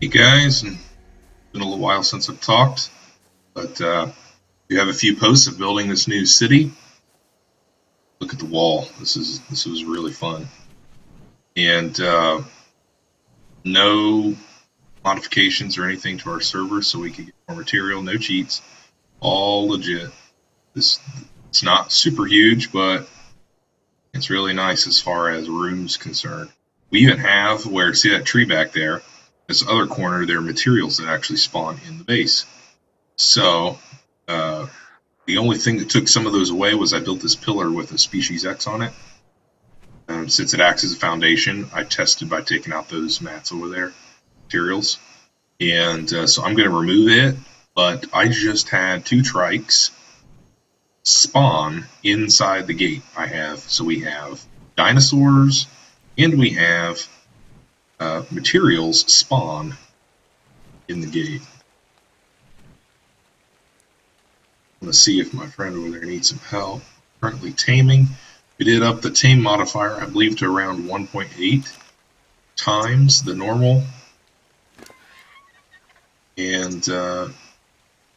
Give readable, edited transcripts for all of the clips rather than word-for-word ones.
Hey guys, it's been a little while since I've talked, but we have a few posts of building this new city. Look at the wall. This was really fun, and no modifications or anything to our server, so we could get more material. No cheats, all legit. This it's not super huge, but it's really nice as far as rooms concerned. We even have where see that tree back there. This other corner, there are materials that actually spawn in the base. So uh, the only thing that took some of those away was I built this pillar with a species X on it. Since it acts as a foundation, I tested by taking out those mats over there, materials. And so I'm going to remove it, but I just had two trikes spawn inside the gate I have. So we have dinosaurs and we have materials spawn in the gate. I'm going to see if my friend over there needs some help. Currently taming. We did up the tame modifier, I believe, to around 1.8 times the normal. And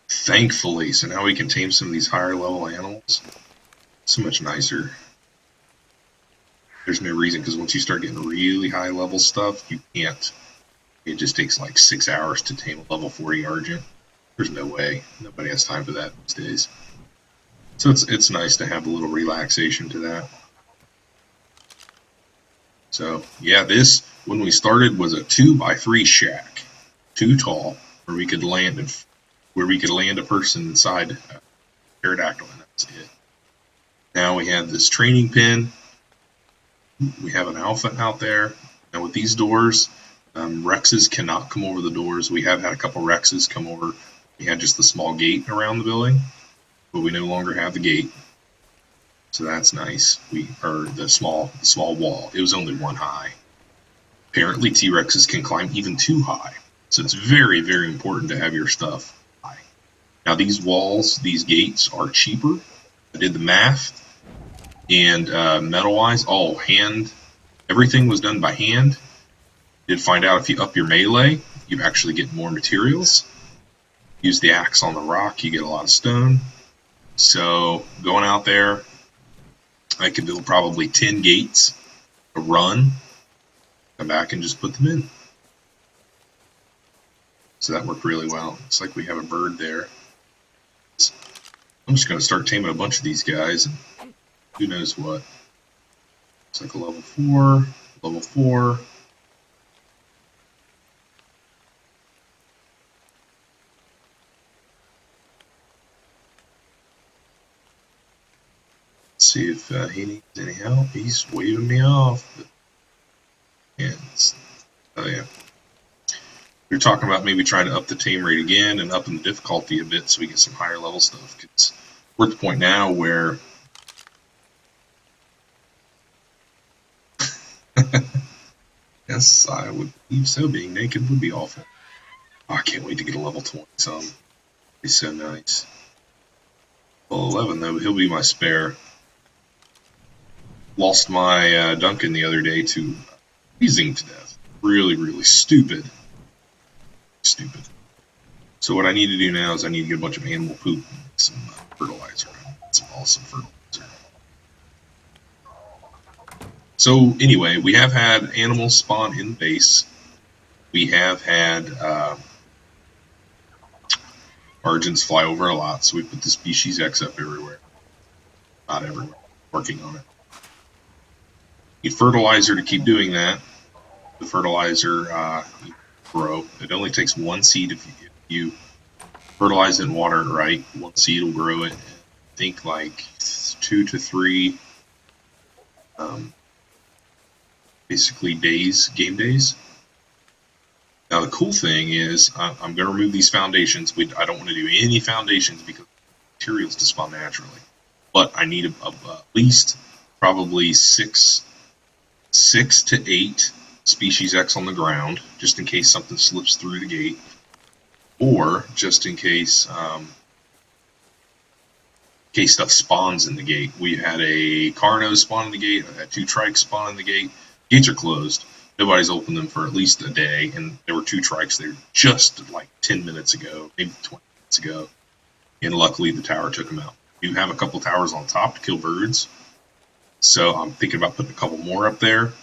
thankfully, so now we can tame some of these higher level animals. So much nicer. There's no reason, because once you start getting really high level stuff, you can't. It just takes like 6 hours to tame a level 40 Argent. There's no way. Nobody has time for that these days. So it's nice to have a little relaxation to that. So yeah, this when we started was a 2x3 shack, too tall, where we could land a person inside a pterodactyl, and that's it. Now we have this training pen. We have an alpha out there. Now with these doors, Rexes cannot come over the doors. We have had a couple Rexes come over. We had just the small gate around the building, but we no longer have the gate. So that's nice. The small wall. It was only one high. Apparently T-Rexes can climb even too high. So it's very, very important to have your stuff high. Now these walls, these gates are cheaper. I did the math. And metal-wise, everything was done by hand. Did find out if you up your melee, you actually get more materials. Use the axe on the rock, you get a lot of stone. So going out there, I could build probably 10 gates, a run, come back and just put them in. So that worked really well. Looks like we have a bird there. I'm just going to start taming a bunch of these guys, and who knows what. It's like a level 4, level 4. See if he needs any help. He's waving me off. Oh yeah. We were talking about maybe trying to up the tame rate again and upping the difficulty a bit so we get some higher level stuff. Because we're at the point now where yes, I would believe so. Being naked would be awful. Oh, I can't wait to get a level 20 some. It'd be so nice. Well, 11 though, he'll be my spare. Lost my Duncan the other day to freezing to death. Really, really stupid. Stupid. So what I need to do now is I need to get a bunch of animal poop and some fertilizer. Some awesome fertilizer. So anyway, we have had animals spawn in the base. We have had Argents fly over a lot, so we put the species X up everywhere. Not everywhere. Working on it. Need fertilizer to keep doing that. The fertilizer grow. It only takes one seed if you fertilize it and water it right. One seed will grow it. I think like 2 to 3 basically game days. Now the cool thing is I'm going to remove these foundations. I don't want to do any foundations because materials to spawn naturally. But I need at least probably 6 to 8 species X on the ground, just in case something slips through the gate, or just in case stuff spawns in the gate. We had a Carno spawn in the gate. I had 2 trikes spawn in the gate. Gates are closed, Nobody's opened them for at least a day, and there were 2 trikes there just like 10 minutes ago, maybe 20 minutes ago, and luckily the tower took them out. You have a couple towers on top to kill birds, so I'm thinking about putting a couple more up there.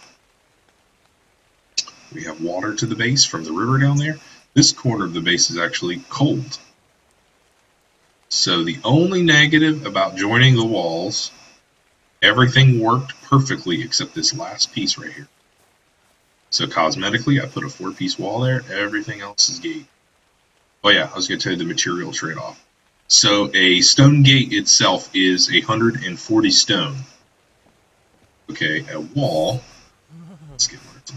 We have water to the base from the river down there. This corner of the base is actually cold. So the only negative about joining the walls, everything worked perfectly except this last piece right here. So cosmetically, I put a 4-piece wall there. Everything else is gate. Oh yeah, I was going to tell you the material trade-off. So a stone gate itself is 140 stone. Okay, a wall. Let's get where it's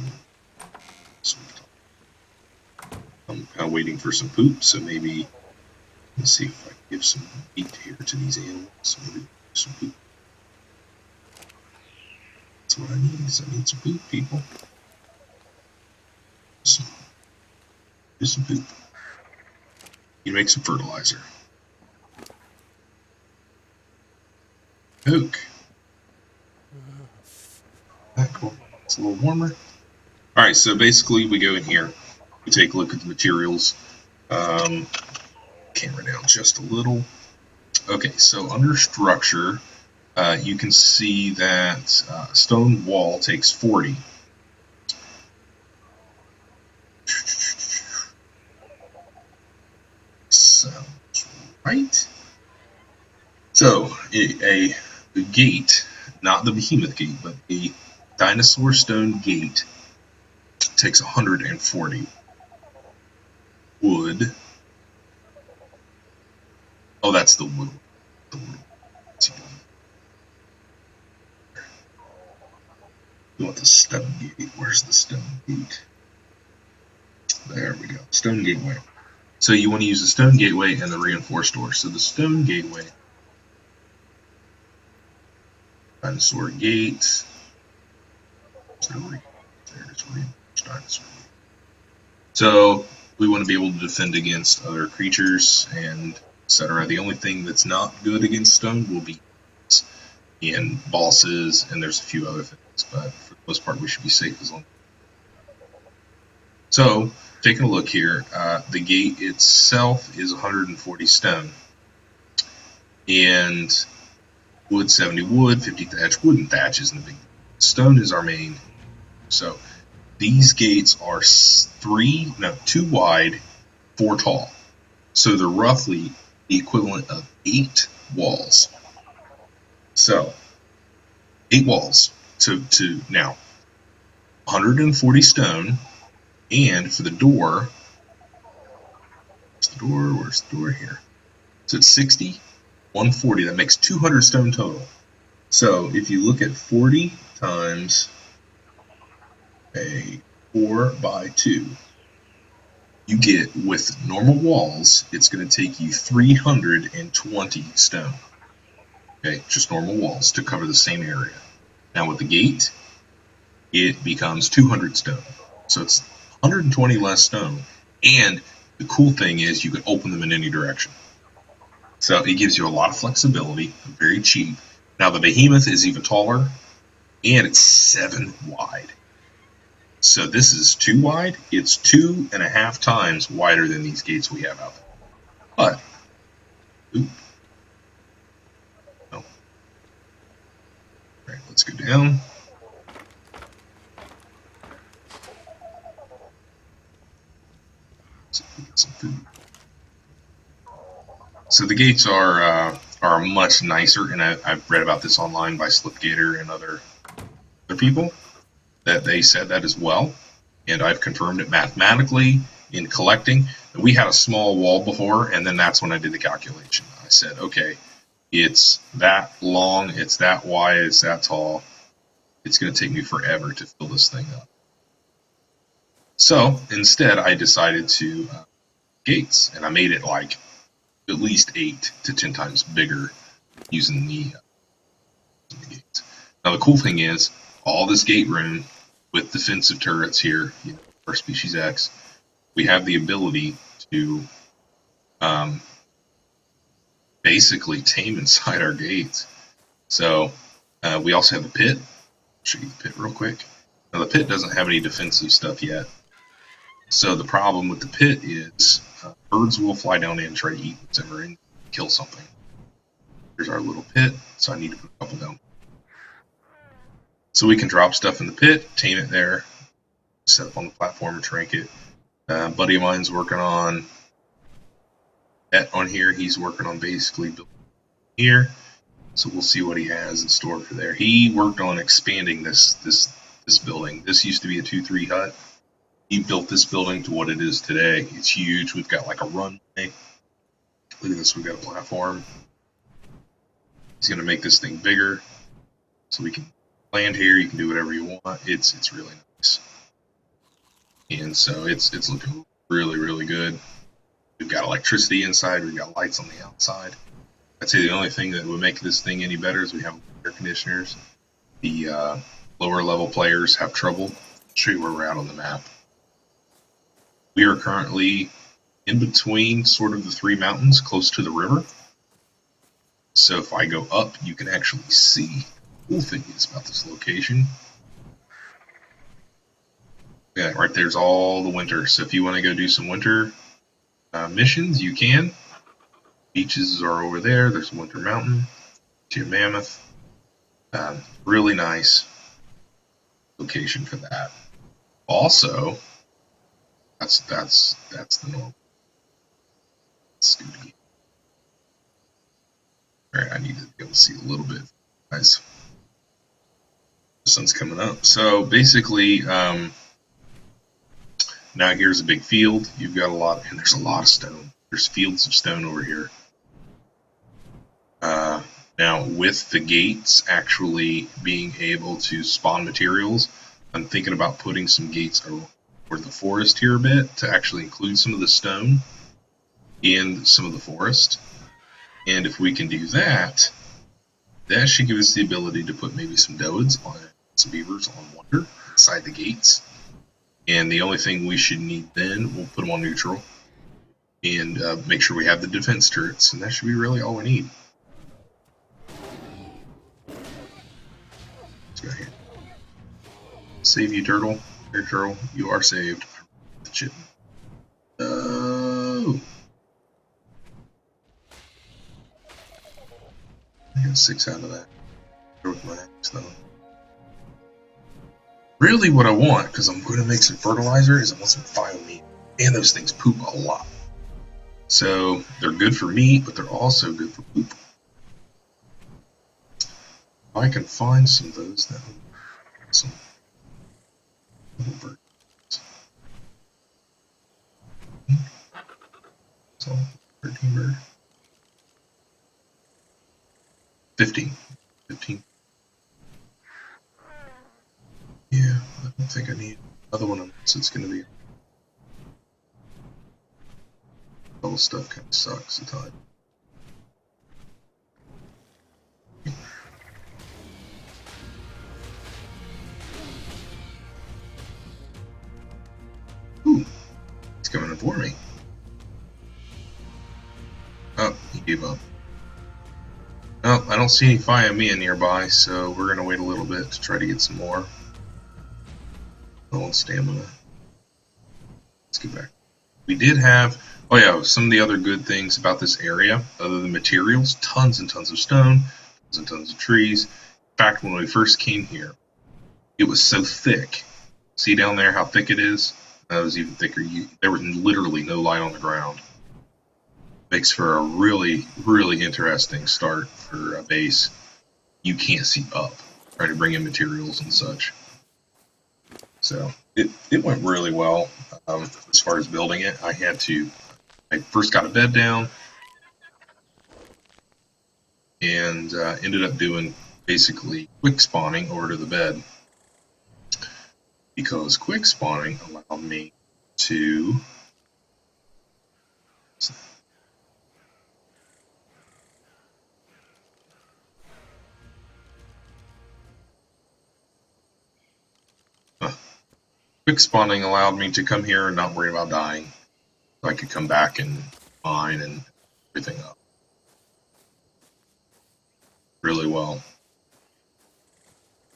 I'm kind of waiting for some poop, so maybe let's see if I can give some meat here to these animals. Maybe some poop. That's what I need. Is I need some poop, people. Do some poop. You make some fertilizer. Oak. That cool. It's a little warmer. All right, so basically we go in here. We take a look at the materials. Camera down just a little. Okay, so under structure, you can see that stone wall takes 40. Sounds right. So a gate, not the behemoth gate, but a dinosaur stone gate takes 140. Wood. Oh, that's the wood. We want the stone gate. Where's the stone gate? There we go. Stone gateway. So you want to use the stone gateway and the reinforced door. So the stone gateway, dinosaur gate. There's reinforced dinosaur gate. So we want to be able to defend against other creatures and etc. The only thing that's not good against stone will be and bosses, and there's a few other things, but for the most part we should be safe as long. So taking a look here, the gate itself is 140 stone, and wood 70 wood, 50 thatch. Wood and thatch isn't a big. Stone is our main. So these gates are 2 wide, 4 tall. So they're roughly the equivalent of 8 walls. So 8 walls to now 140 stone, and for the door, where's the door here? So it's 60, 140, that makes 200 stone total. So if you look at 40 times a 4 by 2, you get, with normal walls, it's going to take you 320 stone. Okay, just normal walls to cover the same area. Now with the gate, it becomes 200 stone. So it's 120 less stone. And the cool thing is you can open them in any direction. So it gives you a lot of flexibility, very cheap. Now the behemoth is even taller, and it's 7 wide. So this is 2 wide. It's 2.5 times wider than these gates we have out there. But, no. All right, let's go down. Let's get some food. So the gates are much nicer, and I've read about this online by Slipgator and other people that they said that as well, and I've confirmed it mathematically in collecting. We had a small wall before, and then that's when I did the calculation. I said, okay, it's that long, it's that wide, it's that tall. It's going to take me forever to fill this thing up. So instead, I decided to gates, and I made it like at least 8 to 10 times bigger using the gates. Now the cool thing is, all this gate room with defensive turrets here, our Species X, we have the ability to basically tame inside our gates. So we also have a pit. I'll show you the pit real quick. Now the pit doesn't have any defensive stuff yet. So the problem with the pit is birds will fly down in and try to eat what's ever in, kill something. Here's our little pit, so I need to put a couple down. So we can drop stuff in the pit, tame it there, set up on the platform and trank it. Buddy of mine's working on that on here. He's working on basically building here. So we'll see what he has in store for there. He worked on expanding this building. This used to be a 2-3 hut. He built this building to what it is today. It's huge. We've got like a runway. Look at this. We've got a platform. He's going to make this thing bigger so we can land here. You can do whatever you want. It's really nice. And so it's looking really, really good. We've got electricity inside. We've got lights on the outside. I'd say the only thing that would make this thing any better is we have air conditioners. The lower level players have trouble. I'll show you where we're at on the map. We are currently in between sort of the 3 mountains close to the river. So if I go up, you can actually see. The cool thing is about this location. Yeah, right there's all the winter. So if you want to go do some winter missions, you can. Beaches are over there. There's Winter Mountain, Jim Mammoth. Really nice location for that. Also, that's the normal. Scoot again. All right, I need to be able to see a little bit, guys. The sun's coming up. So basically, now here's a big field. You've got a lot, and there's a lot of stone. There's fields of stone over here. Now, with the gates actually being able to spawn materials, I'm thinking about putting some gates over the forest here a bit to actually include some of the stone in some of the forest. And if we can do that, that should give us the ability to put maybe some doeds on it, some beavers on Wonder inside the gates. And the only thing we should need then, we'll put them on neutral and make sure we have the defense turrets, and that should be really all we need. Let's go here. Save you, turtle. Here, turtle. You are saved. The chip. Oh. I got 6 out of that. With my axe, though. Really, what I want, because I'm going to make some fertilizer, is I want some biomeat. And those things poop a lot. So they're good for meat, but they're also good for poop. If I can find some of those, that would be awesome. So 13 bird. 15. Yeah, I don't think I need another one unless it's going to be. All stuff kind of sucks at times. Ooh, it's coming up for me. Oh, he gave up. Oh, I don't see any Fiamia nearby, so we're going to wait a little bit to try to get some more. Oh, stamina. Let's get back. We did have, oh yeah, some of the other good things about this area, other than materials, tons and tons of stone, tons and tons of trees. In fact, when we first came here, it was so thick. See down there how thick it is? That was even thicker. There was literally no light on the ground. Makes for a really, really interesting start for a base. You can't see up. Try to bring in materials and such. So it went really well as far as building it. I first got a bed down and ended up doing basically quick spawning over to the bed, because quick spawning allowed me to come here and not worry about dying. So I could come back and mine and everything up really well.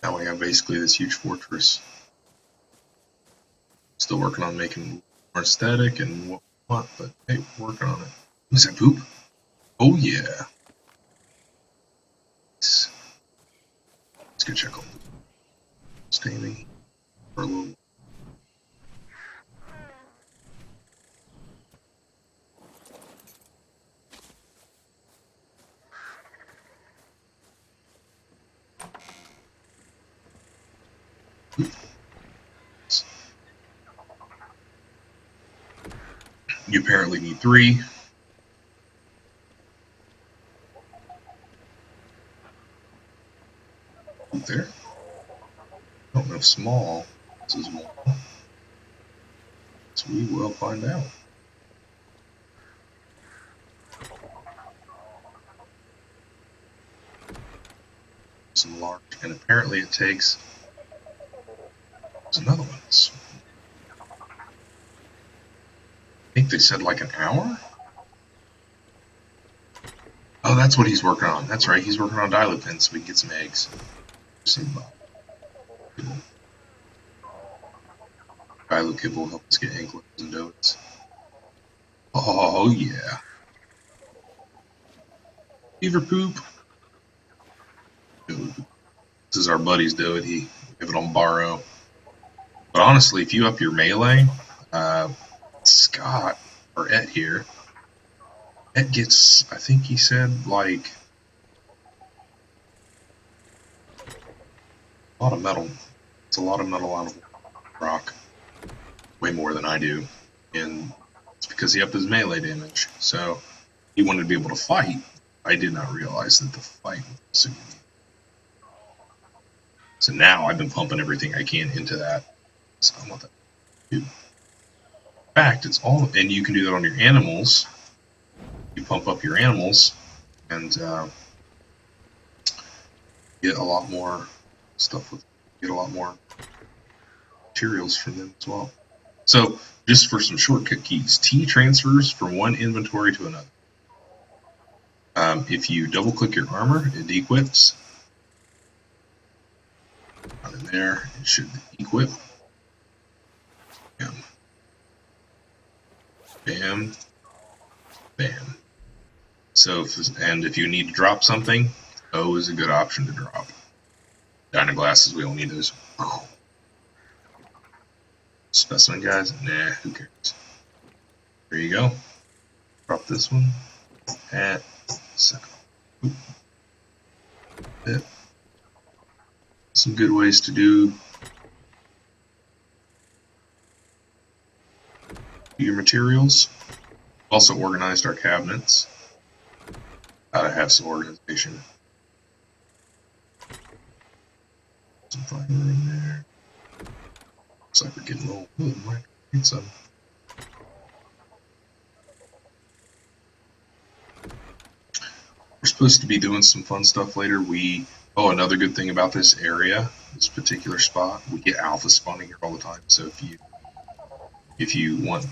Now we have basically this huge fortress. Still working on making it more aesthetic and what we want, but hey, we're working on it. Was that poop? Oh yeah. Let's go check on staining for a little. You apparently need 3. There. I don't know if small is more. So we will find out. Some large, and apparently it takes. There's another one. I think they said like an hour. Oh, that's what he's working on. That's right, he's working on dilopins so we can get some eggs. Some kibble. Dilopin will help us get anklets and donuts. Oh yeah. Beaver poop. This is our buddy's dough. He gave it on borrow. But honestly, if you up your melee, Scott or Et here, Et gets, I think he said like a lot of metal. It's a lot of metal out of rock. Way more than I do. And it's because he upped his melee damage. So he wanted to be able to fight. I did not realize that the fight was so unique. So now I've been pumping everything I can into that. So I want that to do. In fact, it's all, and you can do that on your animals. You pump up your animals and get a lot more stuff with, get a lot more materials from them as well. So just for some shortcut keys, T transfers from one inventory to another. If you double click your armor, it equips. Not in there, it should equip. Bam. Bam. Bam. So, if you need to drop something, O is a good option to drop. Dino glasses, we don't need those. Specimen guys, nah, who cares? There you go. Drop this one at second. Some good ways to do your materials. Also organized our cabinets. Gotta have some organization. Some fiber in there. Looks like we're getting a little wood. Might need some. We're supposed to be doing some fun stuff later. Another good thing about this area, this particular spot, we get alpha spawning here all the time. So if you want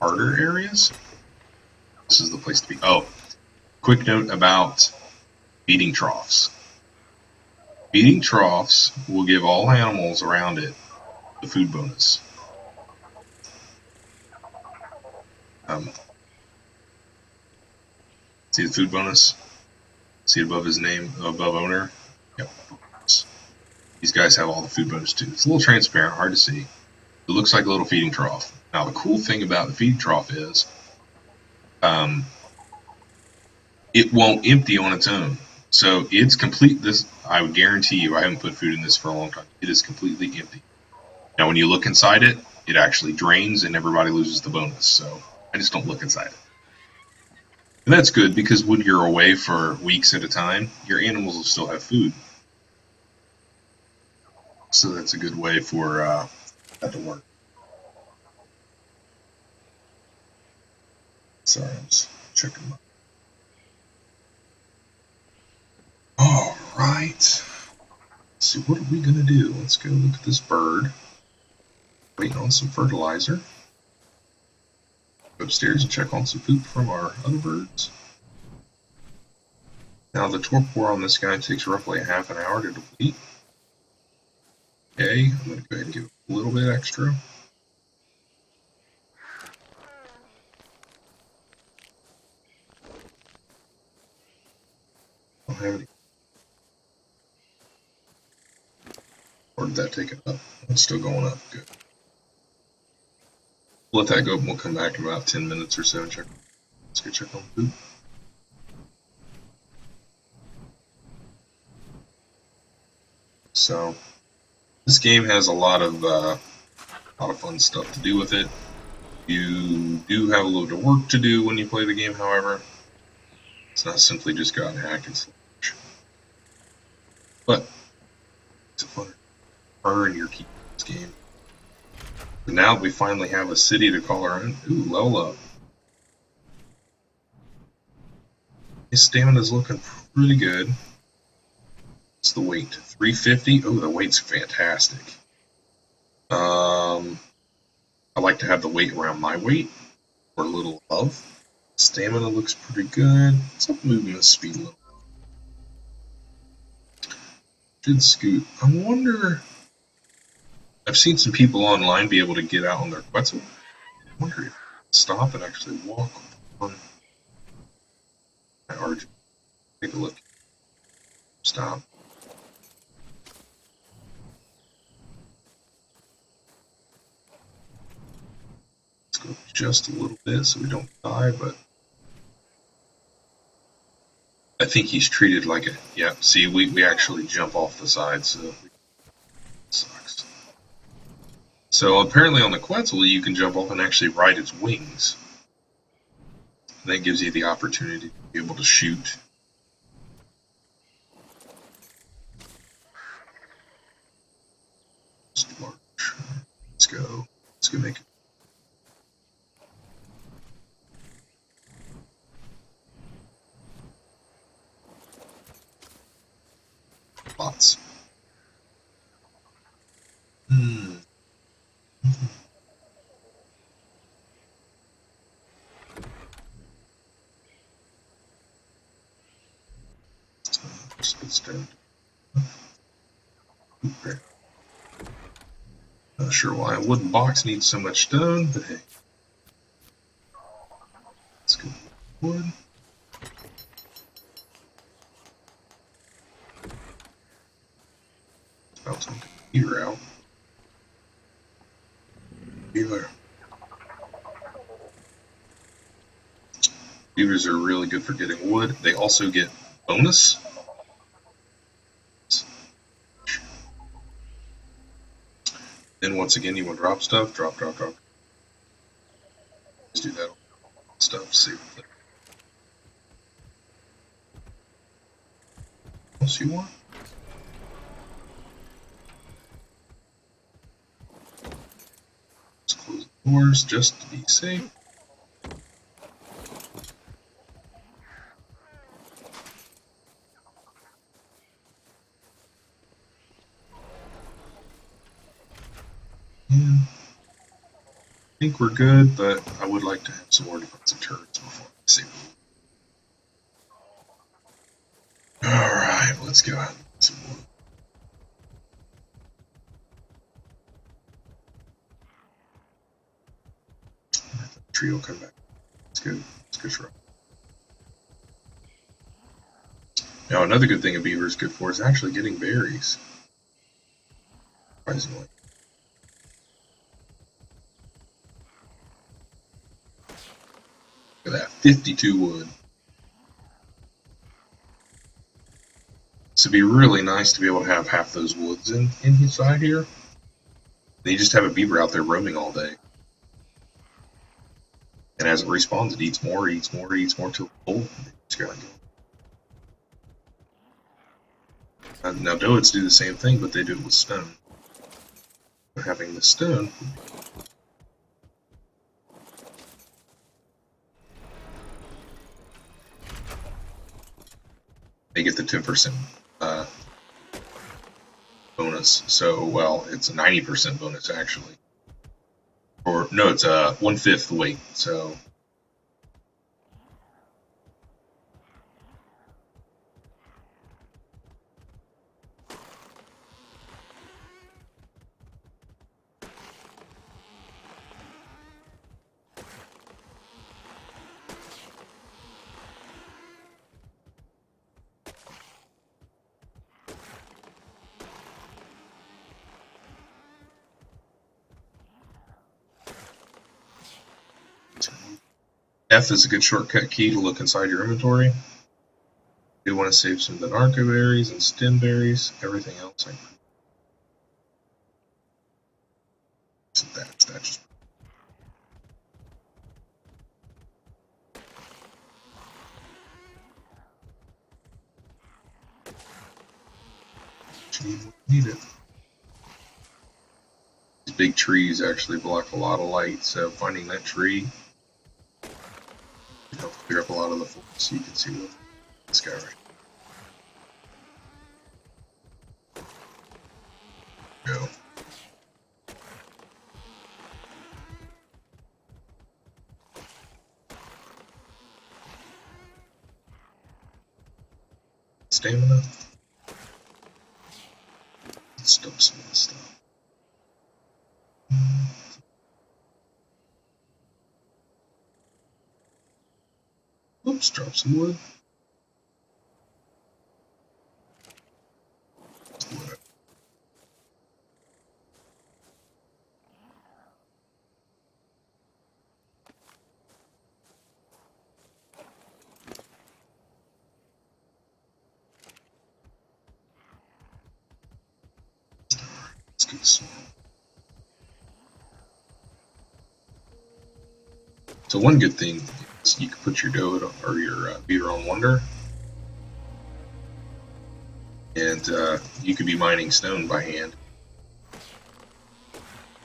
harder areas, this is the place to be. Oh, quick note about feeding troughs. Feeding troughs will give all animals around it the food bonus. See the food bonus? See it above his name, above owner? Yep. These guys have all the food bonus too. It's a little transparent, hard to see. It looks like a little feeding trough. Now the cool thing about the feeding trough is it won't empty on its own. So it's complete. This, I would guarantee you, I haven't put food in this for a long time. It is completely empty. Now when you look inside it, it actually drains and everybody loses the bonus. So I just don't look inside it. And that's good because when you're away for weeks at a time, your animals will still have food. So that's a good way for that to work. Sorry, I'm just checking my. All right. Let's see, what are we going to do? Let's go look at this bird. Waiting on some fertilizer. Go upstairs and check on some poop from our other birds. Now the torpor on this guy takes roughly a half an hour to deplete. Okay, I'm going to go ahead and give it a little bit extra. I don't have any. Or did that take it up? It's still going up. Good. Let that go, and we'll come back in about 10 minutes or so and check. Let's go check on food. So, this game has a lot of fun stuff to do with it. You do have a little bit of work to do when you play the game, however. It's not simply just go out and hack and slash. But it's a fun earn your keep in this game. But now we finally have a city to call our own. Ooh, level up. His stamina's looking pretty good. What's the weight? 350? Oh, the weight's fantastic. I like to have the weight around my weight, or a little above. Stamina looks pretty good. It's up movement speed a little. Should scoot. I wonder. I've seen some people online be able to get out on their Quetzal. I wonder if stop and actually walk on my Argent. Take a look. Stop. Let's go just a little bit so we don't die, but I think he's treated like a. Yeah, see, we actually jump off the side, so it sucks. So apparently on the Quetzal, you can jump off and actually ride its wings. And that gives you the opportunity to be able to shoot. Just large. Let's go. Let's go make it. Lots. Just put stone. Okay. Not sure why a wooden box needs so much stone, but hey. Let's go wood. About to take a beaver out. Beaver. Beavers are really good for getting wood. They also get bonus. Then once again, you want to drop stuff. Drop. Just do that stuff. Save it. What else you want? Let's close the doors just to be safe. Yeah. I think we're good, but I would like to have some more defensive turrets before I save them. Alright, let's go out and get some more. The tree will come back. Let's go shrub. Now another good thing a beaver is good for is actually getting berries. Surprisingly. Look at that, 52 wood. So it'd be really nice to be able to have half those woods inside here. Then you just have a beaver out there roaming all day. And as it respawns, it eats more till it's full. It's gotta go. Now doits do the same thing, but they do it with stone. But having the stone, they get the 10% bonus. So, well, it's a 90% bonus actually. Or no, it's a 1/5 weight. So. F is a good shortcut key to look inside your inventory. You want to save some of the narco berries and stem berries. Everything else, that's just. Need it. These big trees actually block a lot of light, so finding that tree can help clear up a lot of the forest so you can see this guy right here. Go. Stamina. Let's dump some of this stuff. Oops, drop some wood. Let's get some. So one good thing is you can put your doe or your beaver on wander, and you could be mining stone by hand.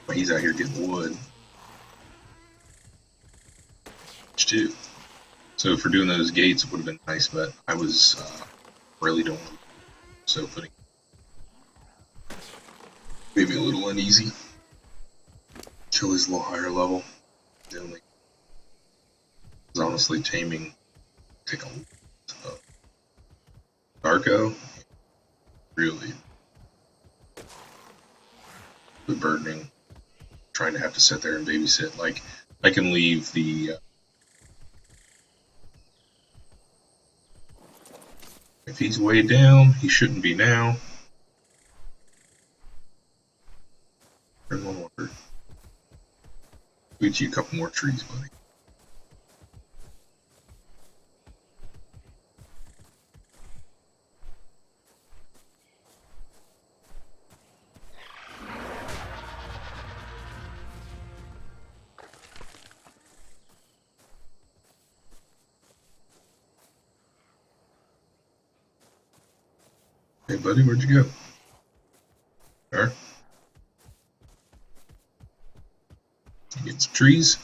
But he's out here getting wood too. So for doing those gates, it would have been nice, but I was really don't. So putting maybe a little uneasy. Till he's a little higher level. Definitely. Because honestly, taming take a narco really burdening. Trying to have to sit there and babysit. Like I can leave the. If he's way down, he shouldn't be now. Turn one water. Get you a couple more trees, buddy. Hey, buddy, where'd you go? There. You get some trees.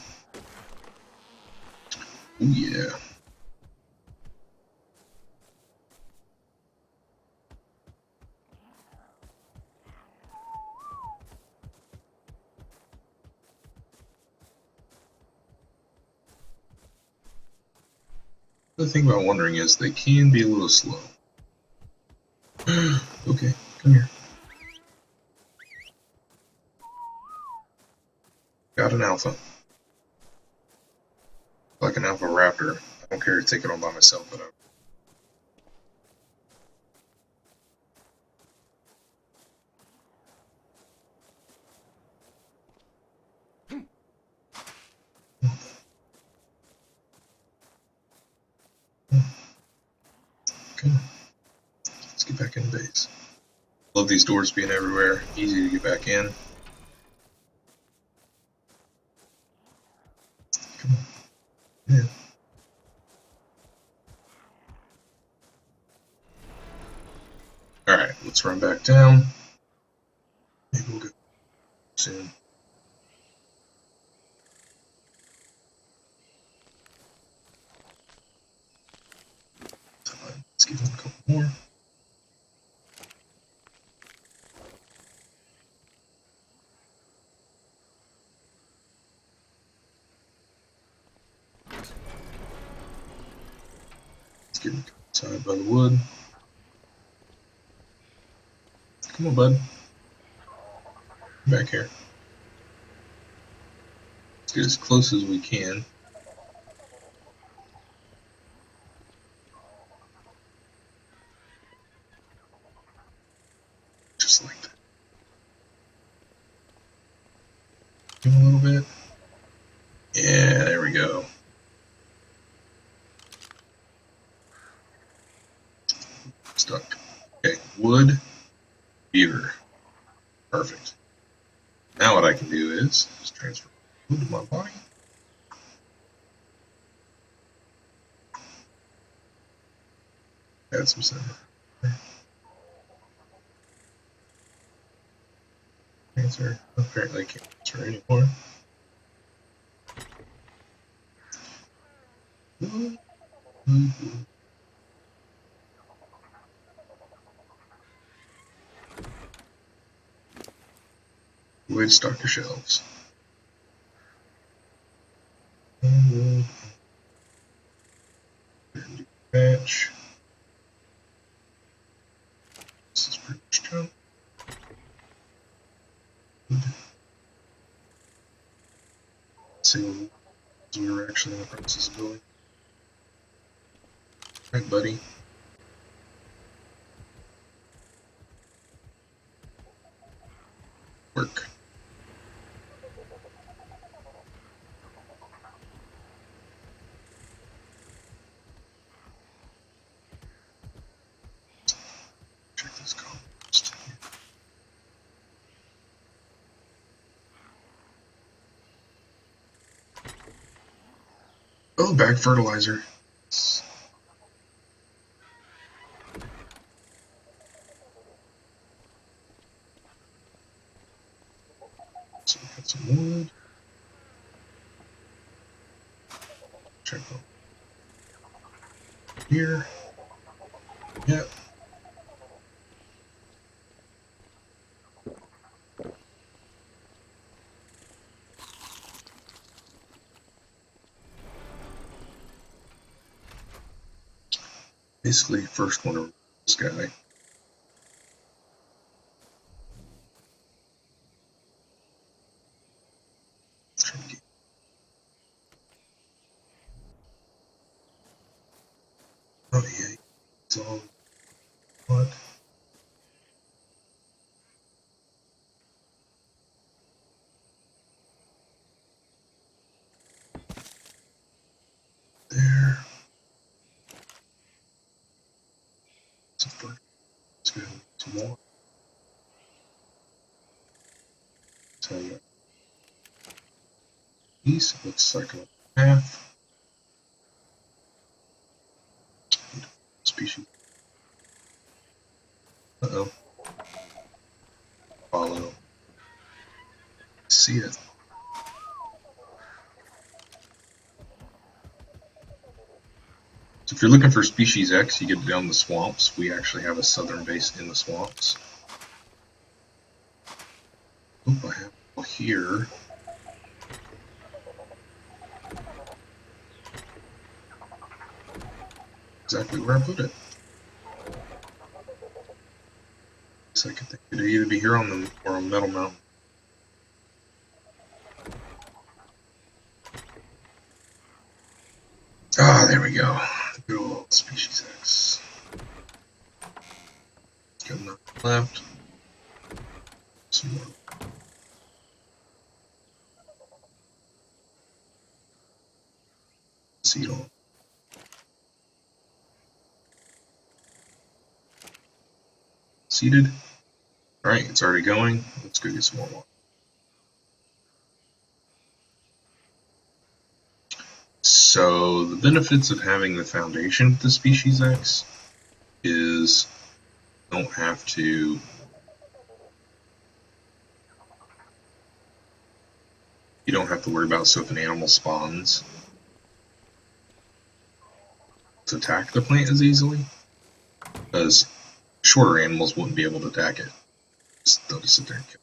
Oh yeah. The thing about wandering is they can be a little slow. Okay, come here. Got an alpha. Like an alpha raptor. I don't care to take it on by myself, but okay. Let's get back in the base. Love these doors being everywhere. Easy to get back in. Come on. Yeah. Alright, let's run back down. Maybe we'll go soon. Let's give him a couple more. Let's get him outside by the wood. Come on, bud. Back here. Let's get as close as we can. Just like that. Give him a little bit. Yeah, there we go. Beaver. Perfect. Now what I can do is just transfer food to my body. Add some center. Transfer. Apparently I can't transfer anymore. Wood stock your shelves. And batch. This is pretty much done. Let's see what we were actually in the process of building. Alright, buddy. Work. Check this compost. Oh, bag fertilizer. So we got some wood. Check out here. Yep. Basically, first one over this guy. Oh yeah, it's all what? There. Let's go some more. Tell you, these looks like a half species. Uh-oh. Follow. See it. So if you're looking for species X, you get down the swamps. We actually have a southern base in the swamps. Oop, I have one here. Exactly where I put it. So I could think it'd either be here on the or on Metal Mountain. Ah, there we go. Good old species X. Got nothing left. Some more. Seed on. Seeded. Alright, it's already going. Let's go get some more water. So the benefits of having the foundation with the species X is you don't have to worry about so if an animal spawns to attack the plant as easily, because shorter animals wouldn't be able to attack it. They'll just sit there and kill it.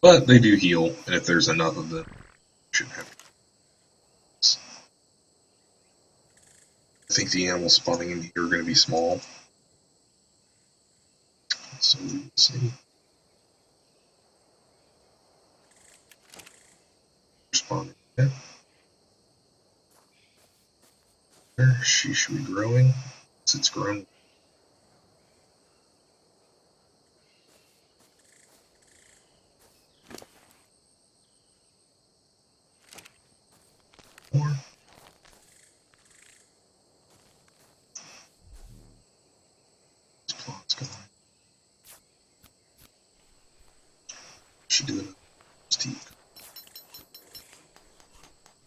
But they do heal, and if there's enough of them, you shouldn't have to. I think the animals spawning in here are going to be small. So we'll see. Spawning. Yeah. There, she should be growing. Once it's grown. More. This plot's going.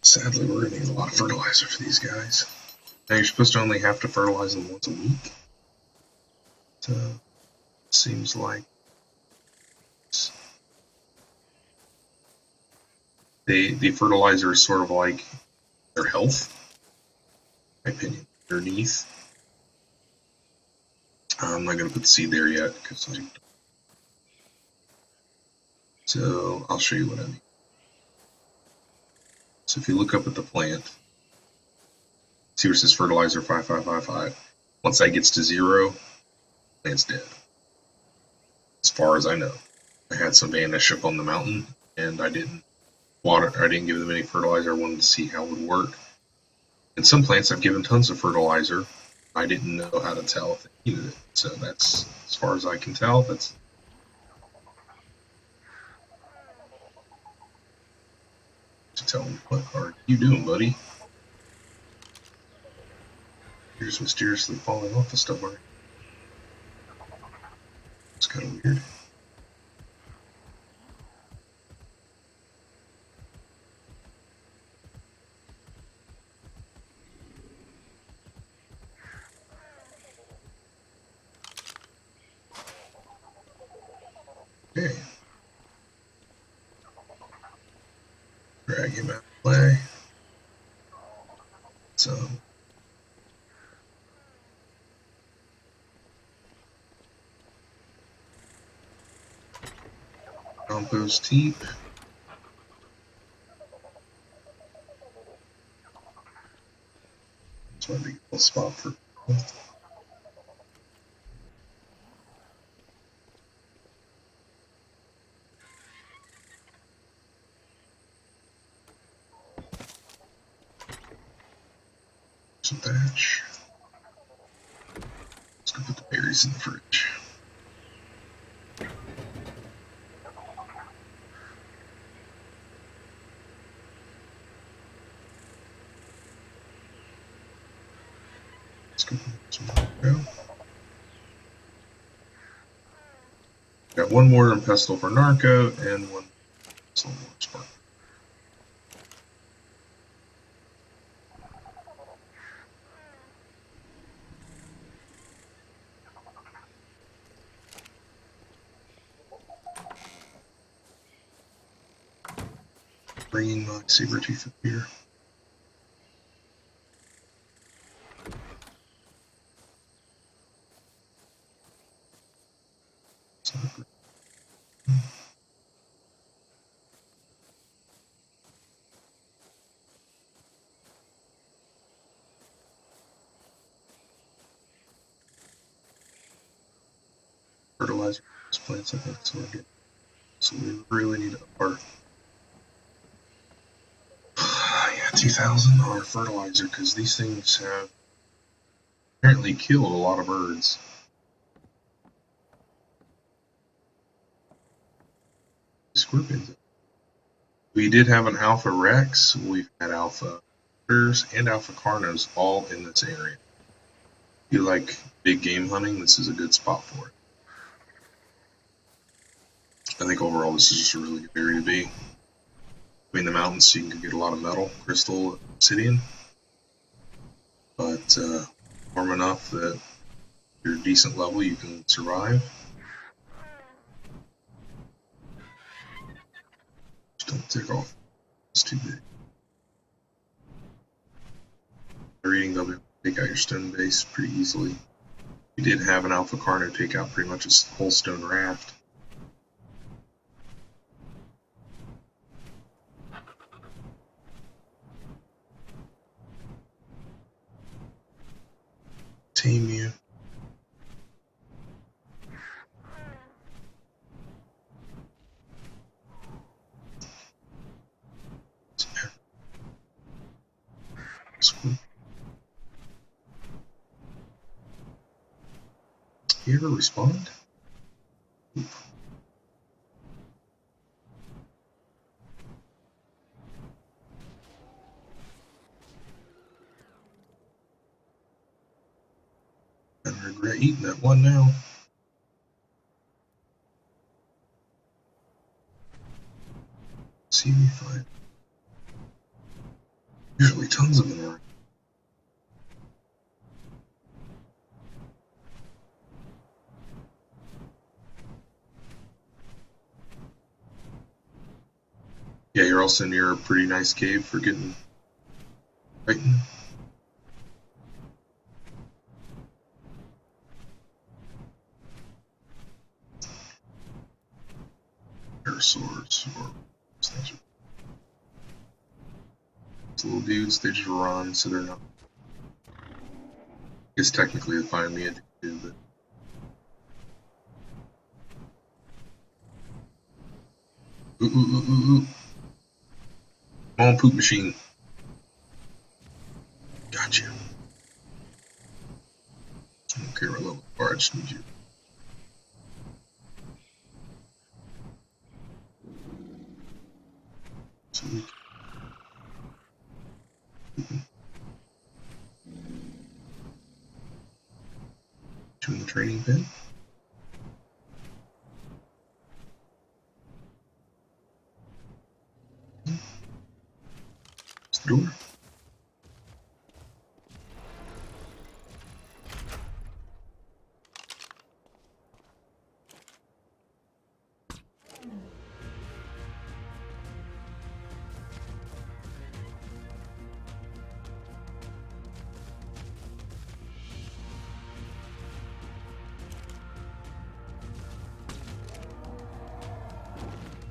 Sadly, we're going to need a lot of fertilizer for these guys. Now, you're supposed to only have to fertilize them once a week. So, seems like the fertilizer is sort of like their health, in my opinion, underneath. I'm not going to put the seed there yet, so I'll show you what I mean. So if you look up at the plant, see where it says fertilizer 5555. Once that gets to 0, plant's dead. As far as I know. I had some vanish up on the mountain, and I didn't give them any fertilizer. I wanted to see how it would work. And some plants I've given tons of fertilizer. I didn't know how to tell if they needed it. So that's, as far as I can tell, that's to tell them, what are you doing, buddy? You're just mysteriously falling off the stubborn. It's kind of weird. Okay. Drag him out of play. So compost heap. That's why we get a spot for some thatch. Let's go put the berries in the fridge. Let's go put some more. Got one more and pestle for Narco and one pestle more spark. Bringing my saber tooth up here. Fertilizer these plants, I think that's what we're getting. So we really need to up our 2,000 on our fertilizer, because these things have apparently killed a lot of birds. Scorpions. We did have an Alpha Rex, we've had Alpha Hunters and Alpha Carnos all in this area. If you like big game hunting, this is a good spot for it. I think overall this is just a really good area to be. Between the mountains, so you can get a lot of metal, crystal, obsidian. But warm enough that if you're a decent level, you can survive. Just don't take off. It's too big. Reading, they'll be able to take out your stone base pretty easily. We did have an Alpha Carno take out pretty much a whole stone raft. Tame you. You ever respond? Oop. I regret eating that one now. CV5. Usually tons of them around. Yeah, you're also near a pretty nice cave for getting Titan. Pterosaurs or little dudes, they just run, so they're not. I guess technically they find me addicted, but. Ooh. Come on, poop machine. Gotcha. I don't care what level you are, I just need you. So we can tune the training pin. It's the door.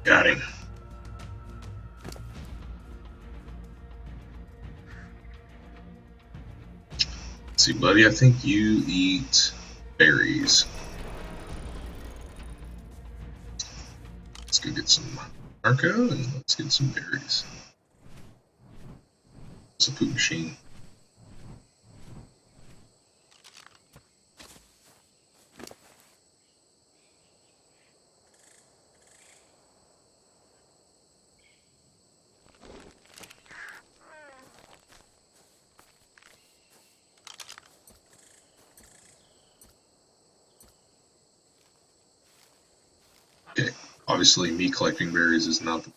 Got him. Let's see, buddy, I think you eat berries. Let's go get some narco and let's get some berries. It's a poop machine. Okay, obviously me collecting berries is not the.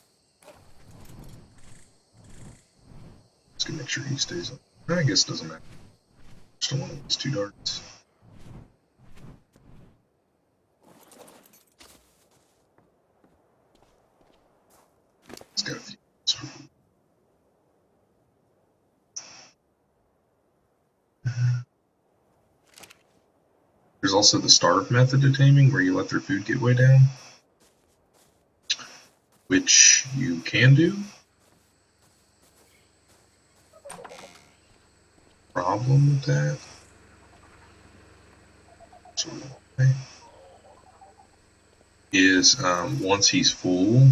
Let's go make sure he stays up. I guess it doesn't matter. Just don't want to lose 2 darts. It's got a few. There's also the starve method of taming where you let their food get way down, which you can do. Problem with that is once he's full,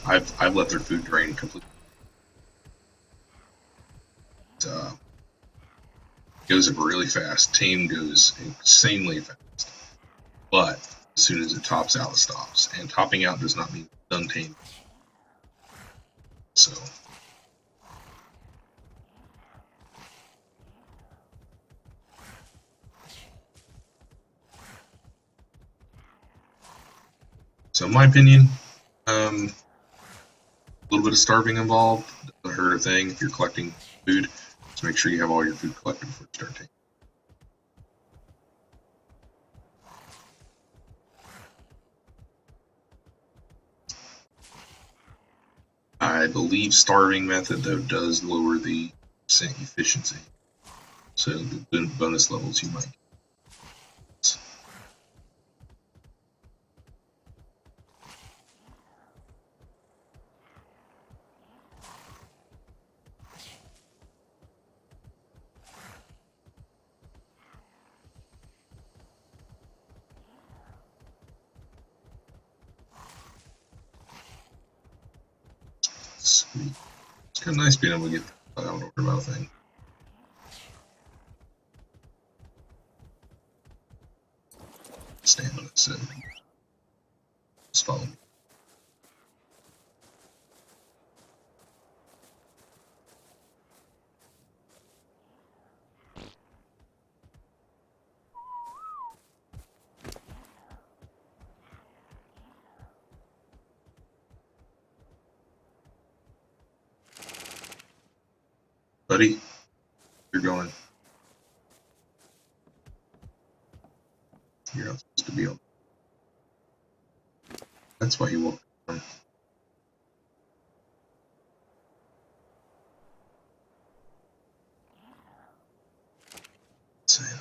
I've let their food drain completely. Goes up really fast. Tame goes insanely fast, but as soon as it tops out, it stops. And topping out does not mean done tame. So. So in my opinion, a little bit of starving involved doesn't hurt a thing if you're collecting food. Just make sure you have all your food collected before you start taking. I believe starving method though does lower the percent efficiency. So the bonus levels you might get. Sweet. It's kind of nice being able to get that out over about thing. Stamina, so just follow me. buddy. You're going. You're not supposed to be able. That's why you walked around. So, yeah.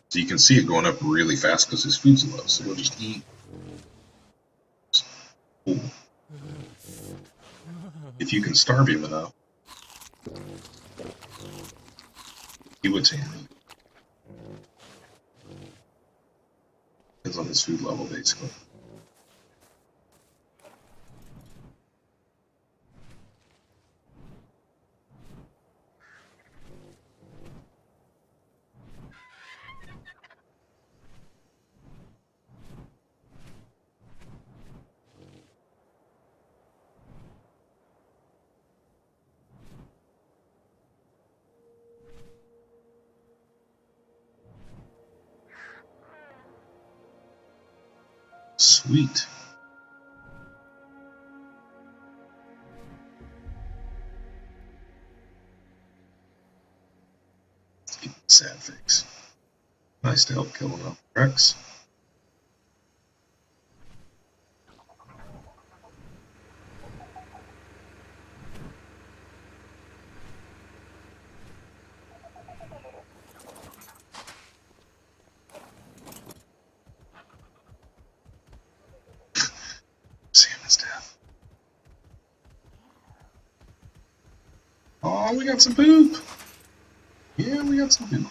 So you can see it going up really fast because his food's low, so he'll just eat. Cool. If you can starve him enough, he would tame you. Depends on his food level, basically. Sweet. Let's get the sad fix. Nice to help kill enough Rex. Salmon's death. Oh, we got some poop. Yeah, we got some poop.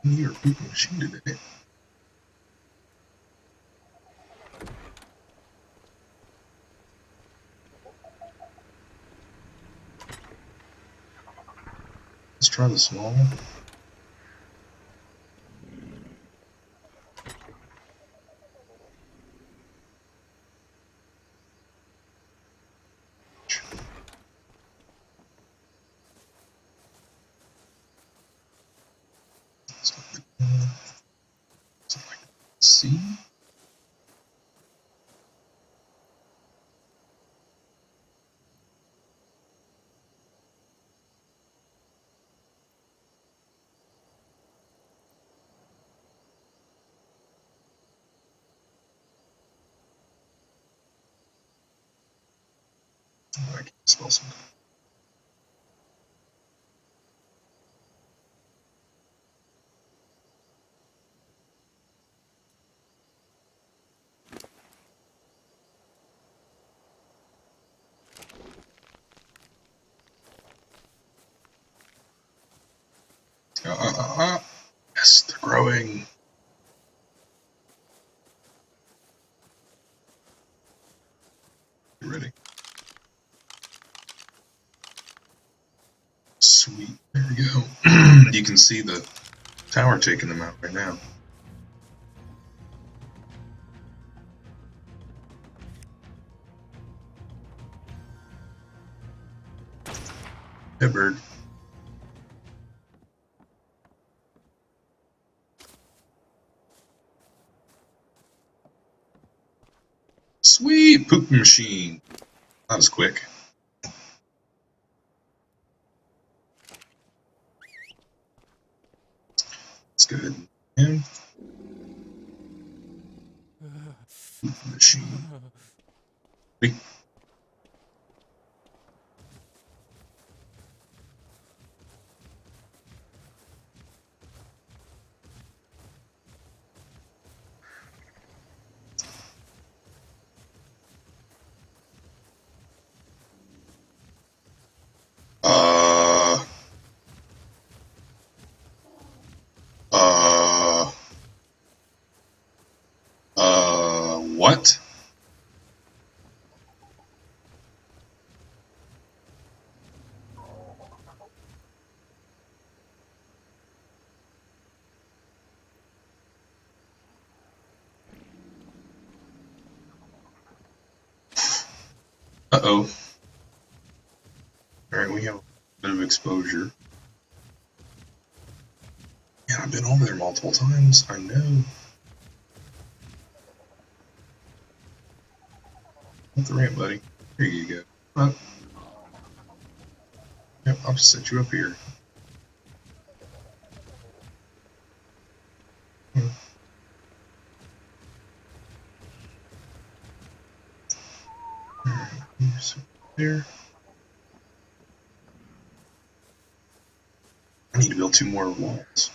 You're a poop machine today. Let's try the small one. See? Oh, I can smell some. Yes, they're growing. Get ready. Sweet. There we go. You can see the tower taking them out right now. Hey, bird. Sweet poop machine. Not as quick. Let's go ahead and poop machine. Wait. What? Uh-oh. Alright, we have a bit of exposure. Yeah, I've been over there multiple times, I know. Up the ramp, buddy. Here you go. Up. Yep, I'll just set you up here. Alright, here's there. I need to build 2 more walls.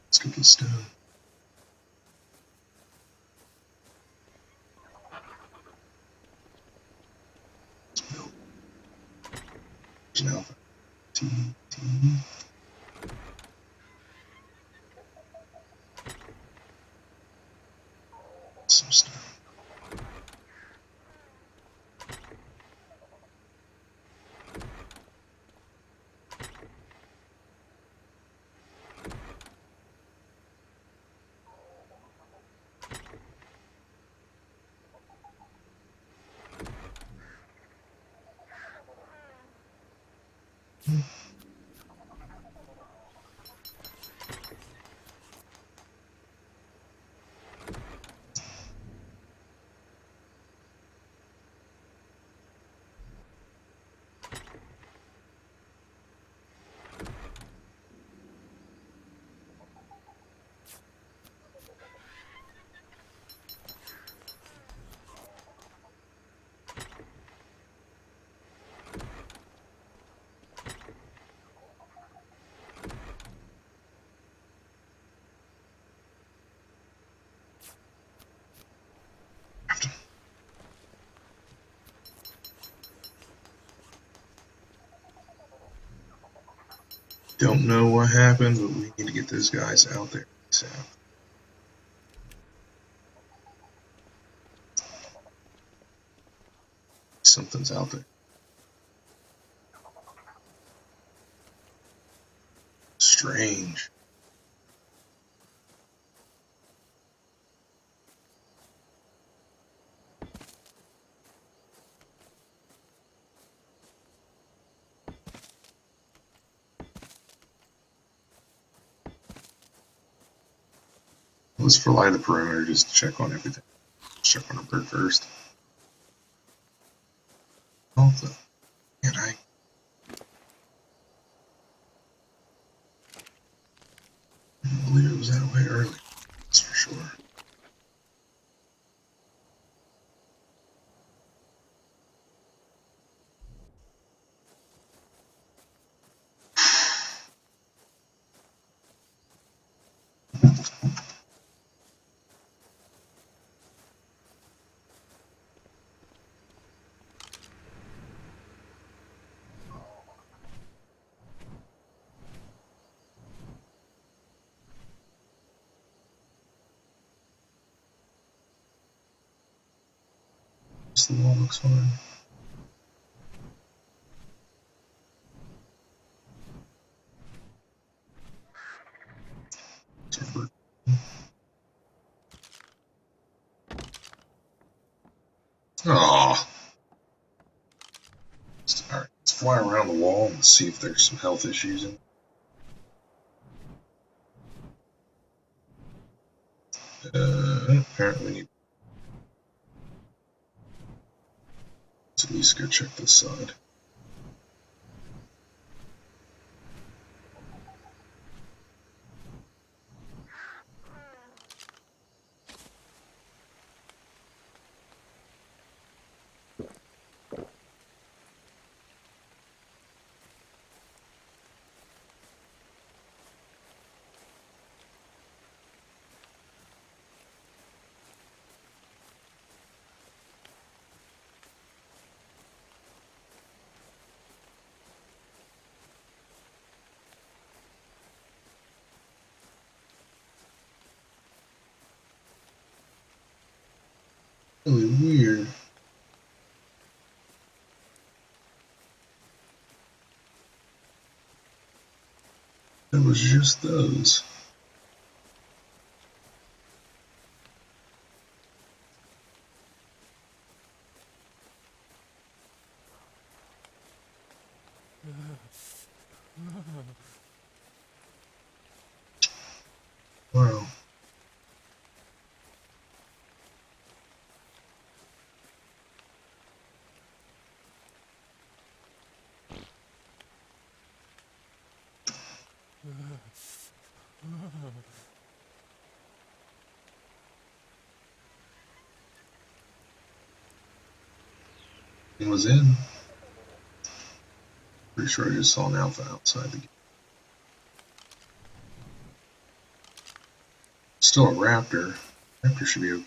Let's go get stone. Let's build. There's an alpha. T. Some stone. Don't know what happened, but we need to get those guys out there. So. Something's out there. Strange. Let's fly the perimeter just to check on everything. Check on a bird first. Oh, man, I didn't believe it was that way early. That's for sure. The wall looks fine. Aw. Alright, let's fly around the wall and see if there's some health issues in it. Apparently we need to at least go check this side. Really weird. It was just those. Wow. It was in. Pretty sure I just saw an alpha outside the gate. Still a raptor. Raptor should be okay.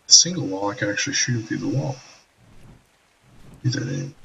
A single wall, I can actually shoot him through the wall. Do that aim.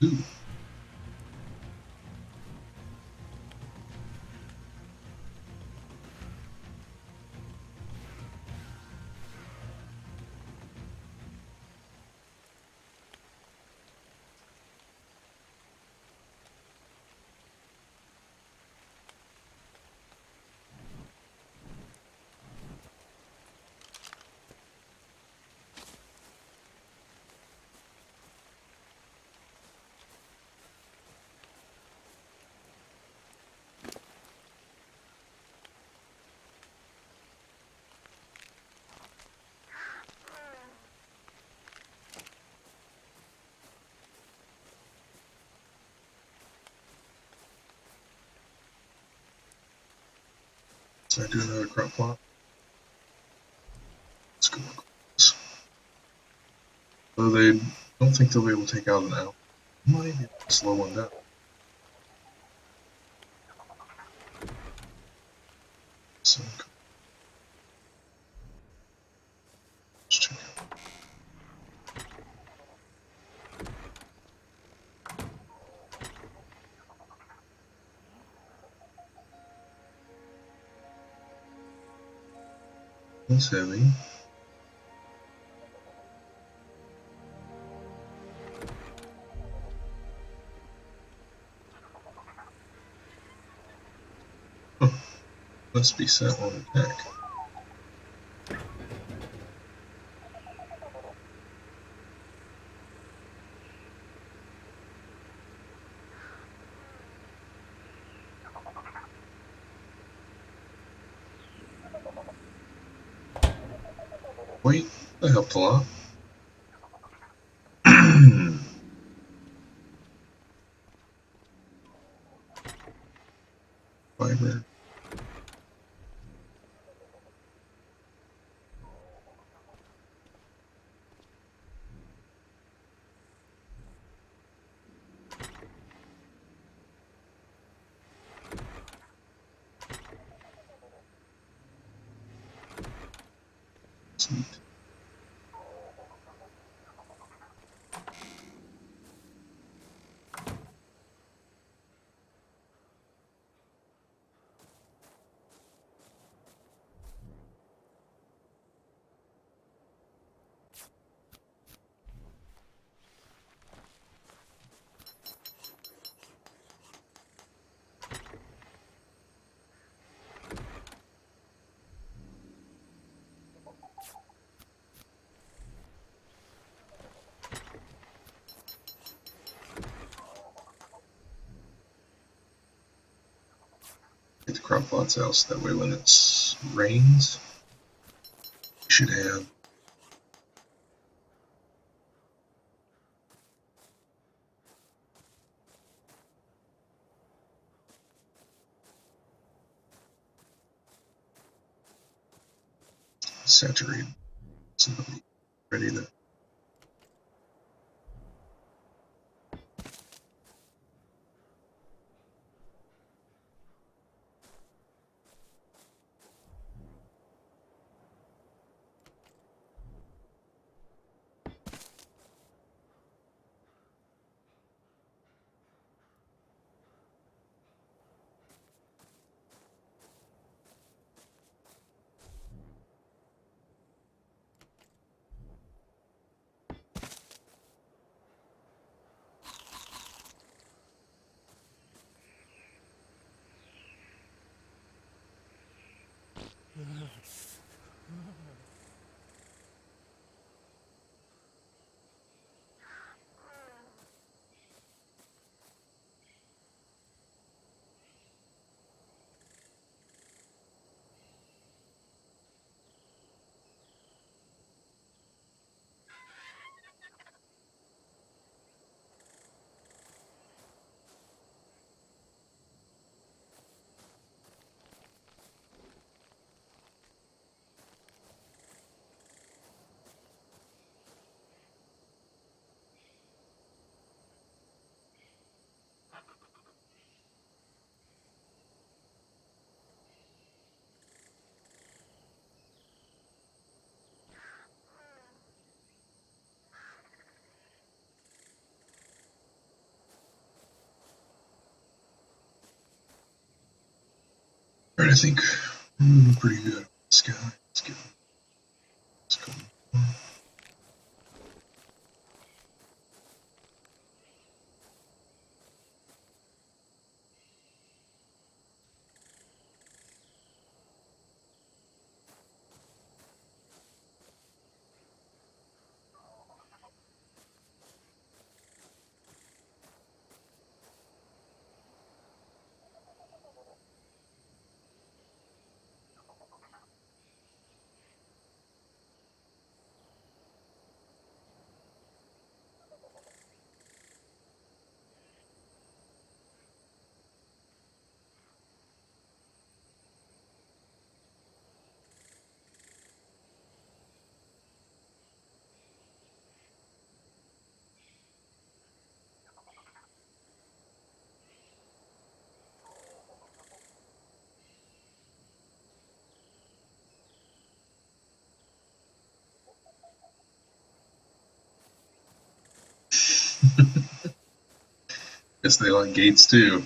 Ooh. So I do another crop plot. Let's go look at this. Though they don't think they'll be able to take out an alpha. Might be able to slow one down. So let's check out. That's heavy. Huh. Must be set on attack. Wait, that helped a lot. Sweet. Get the crop plots out so that way when it rains, we should have saturated so that we ready to. Alright, I think we're moving pretty good on this guy. Let's get this going. Guess they like gates too.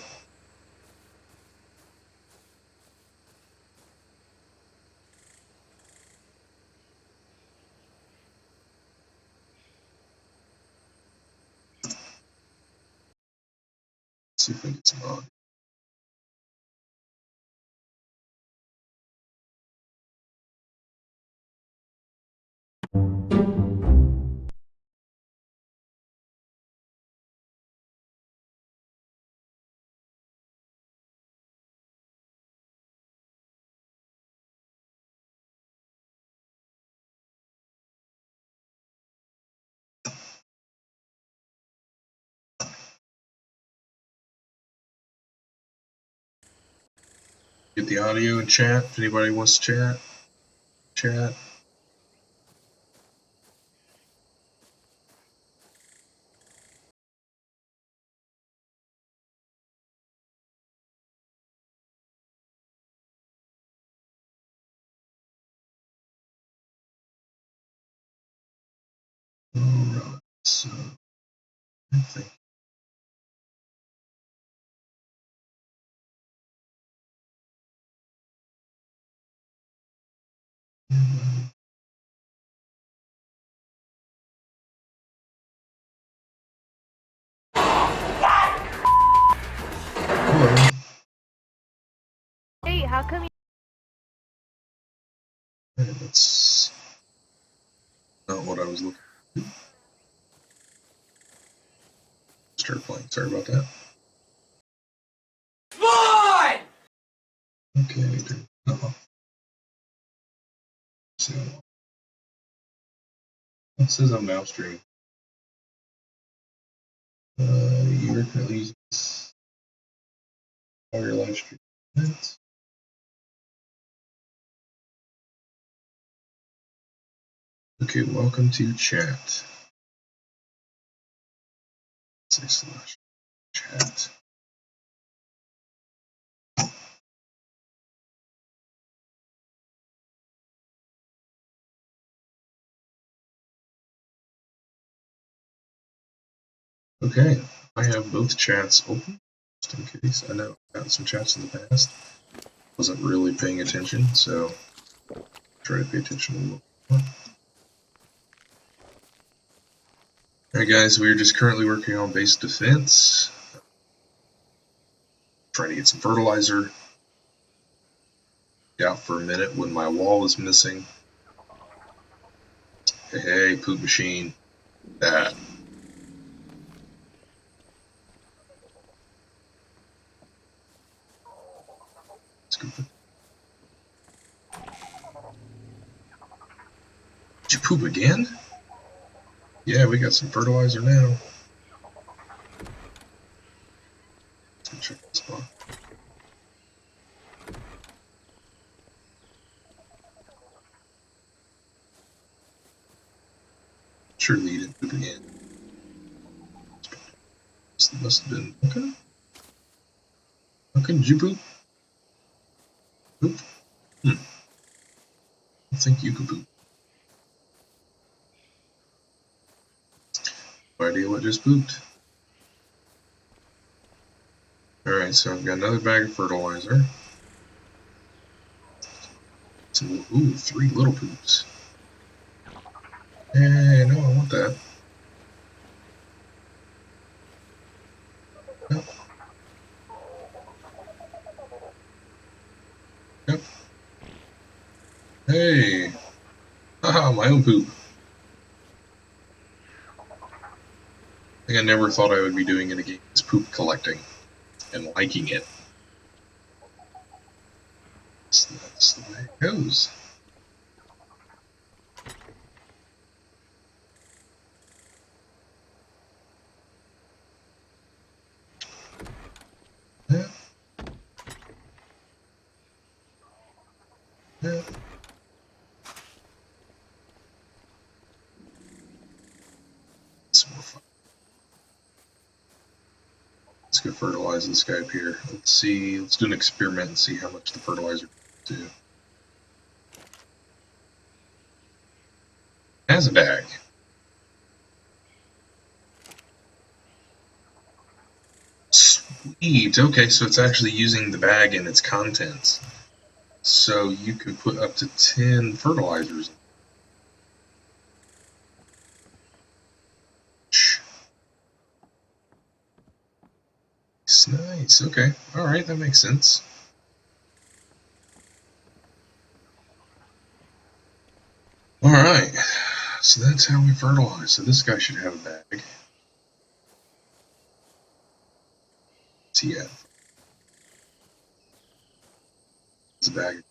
Let's see if we can get some on. Get the audio and chat. If anybody wants to chat, chat. Alright, so I think hello. Hey, how come you... Hey, that's not what I was looking for. Start playing. Sorry about that. Boy! Okay. So it says I'm now streaming. You're currently using all your live stream events. Okay, welcome to chat. Say slash chat. Okay, I have both chats open, just in case. I know I had some chats in the past. Wasn't really paying attention, so try to pay attention a little more. Alright guys, we're just currently working on base defense. Trying to get some fertilizer. Out for a minute when my wall is missing. Hey, poop machine. That. Did you poop again? Yeah, we got some fertilizer now. Let's go check this spot. Surely you didn't poop again. This must have been. Okay. How did you poop? Poop? I think you could poop. No idea what just pooped. Alright, so I've got another bag of fertilizer. Some, ooh, 3 little poops. Hey, no, I want that. Yep. Yep. Hey! Haha, my own poop. I think I never thought I would be doing in a game is poop collecting and liking it. So that's the way it goes. Yeah. Yeah. Some more fun. Let's go fertilize this guy up here. Let's see. Let's do an experiment and see how much the fertilizer can do. Has a bag. Sweet. Okay, so it's actually using the bag and its contents. So you can put up to 10 fertilizers. Nice. Okay. All right, that makes sense. All right. So that's how we fertilize. So this guy should have a bag. What's he at? It's a bag.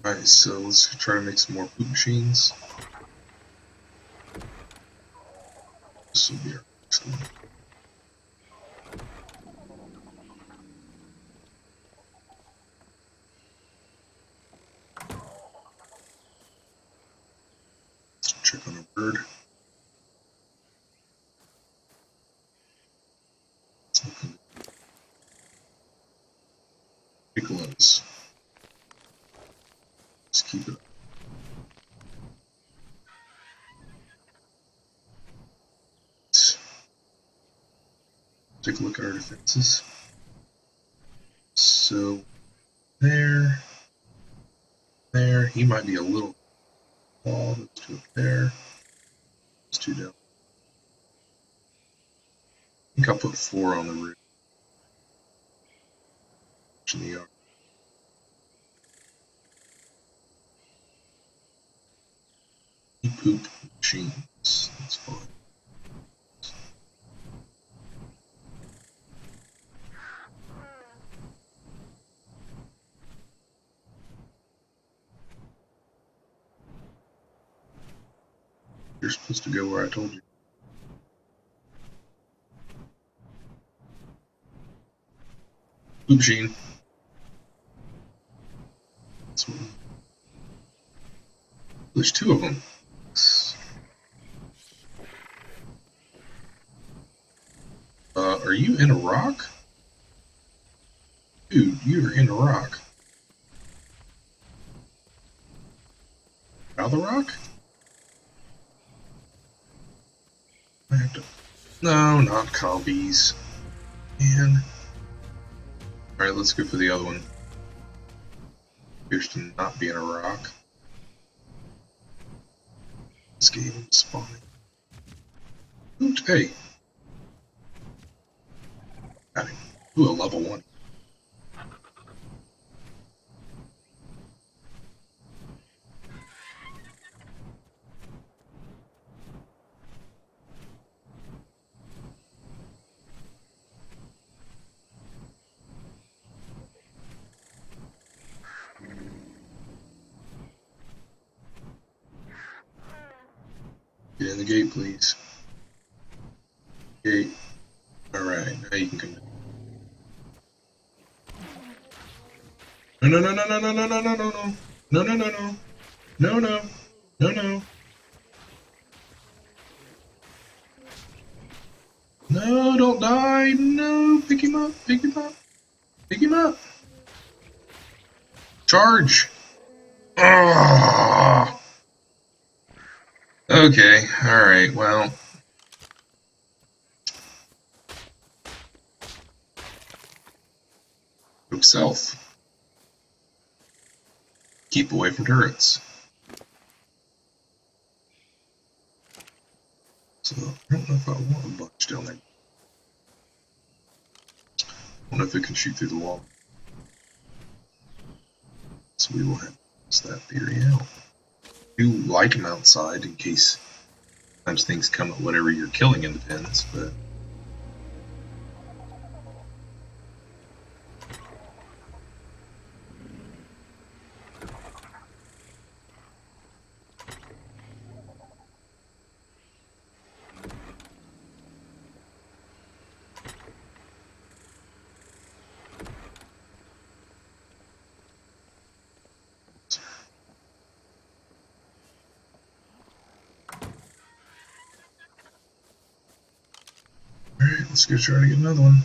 Alright, so let's try to make some more poop machines. This will be our next one. Check on a bird. ridiculous. Let's keep it up. Take a look at our defenses. So there, he might be a little wall. Those two up there. Those two down. I think I'll put 4 on the roof. In the yard. Poop machines. That's fine. You're supposed to go where I told you. Poop machine. There's 2 of them. Are you in a rock? Dude, you're in a rock. Out of the rock? I have to... No, not combies. Man. Alright, let's go for the other one. Appears to not be in a rock. This game is spawning. Ooh, hey. Got him. Ooh, a level 1. Get in the gate, please. Gate. Alright, now you can come in. No, no, no, no, no, no, no, no, no, no. No, no, no, no. No, no. No, no. No, don't die. No, pick him up, pick him up. Pick him up. Charge. Oh. Okay, alright, well. Go south. Keep away from turrets. So, I don't know if I want a bunch down there. I don't know if it can shoot through the wall. So we will have to test that theory out. I do like them outside in case sometimes things come at whatever you're killing in the pens, but alright, let's go try to get another one.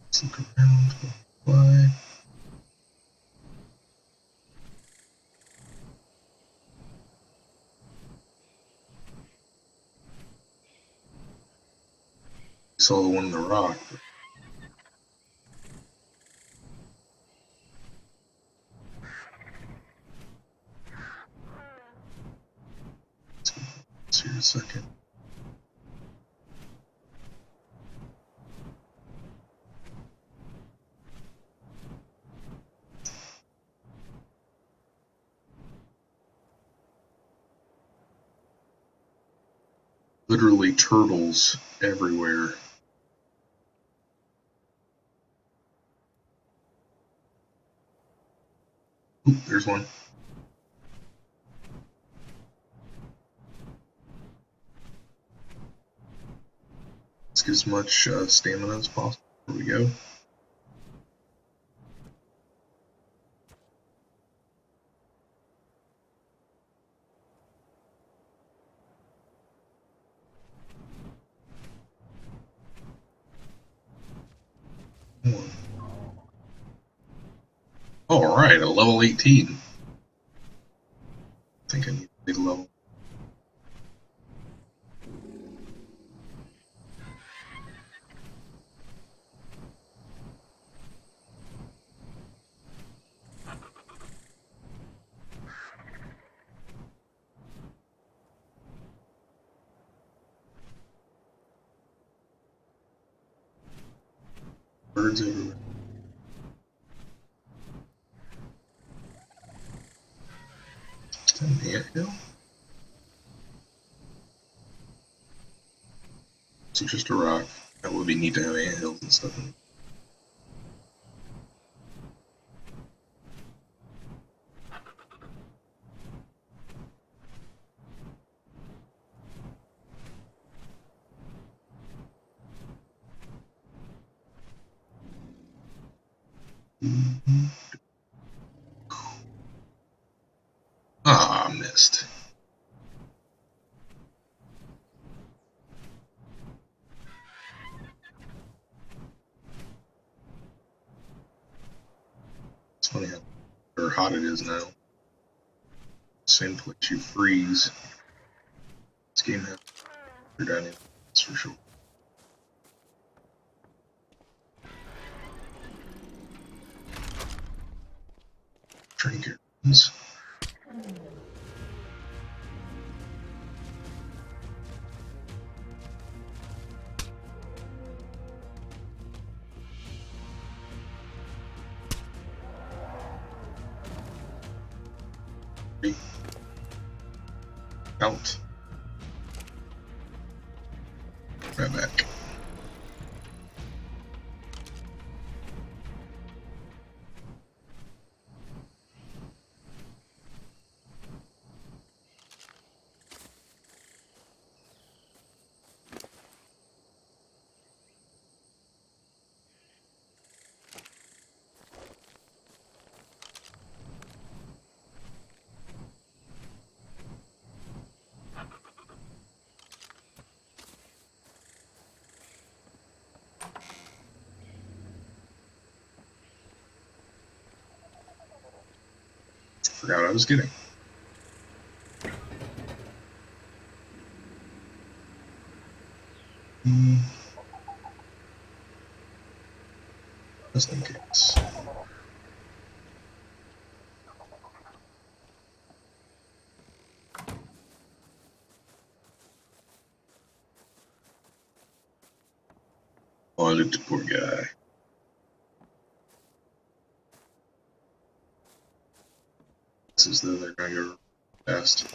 Let's look around, fly. Saw the one in the rock. Let's see a second. Literally turtles everywhere. Oop, there's one. Let's get as much stamina as possible. Here we go. All right, a level 18. I think I need a big level. Birds everywhere. Is that an anthill? Is it just a rock? That would be neat to have anthills and stuff in it. Ah, missed. It's funny how hot it is now. Same place you freeze. This game has dynamics, that's for sure. Trinkets. Out. Right back. Forgot what I was getting. Just in case. Oh, look at the poor guy. It's as though they're going to go fast.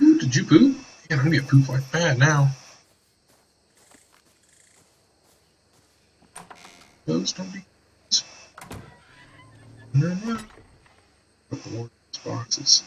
Ooh, did you poop? Yeah, I'm gonna get poop like bad now. Those don't be. No. Couple more boxes.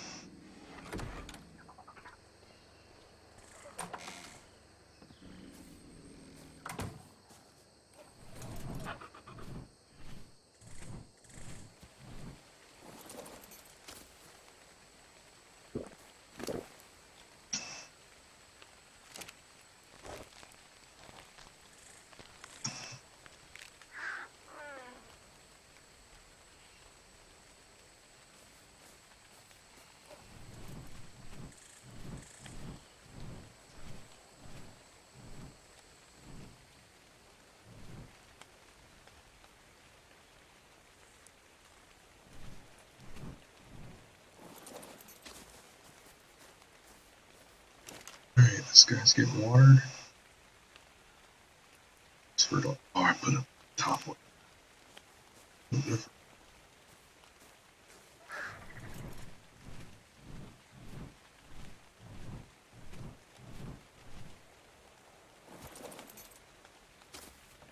Alright, this guy's getting watered. Oh, I put him on the top one.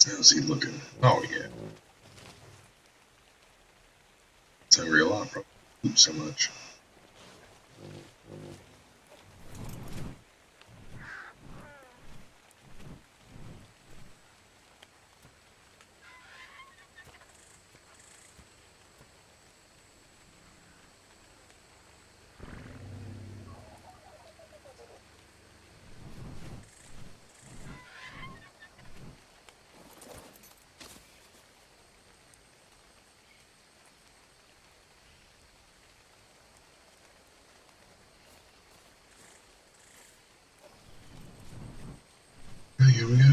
How's he looking? Oh, yeah. So we a lot of problems. Oops, so much. Here we go.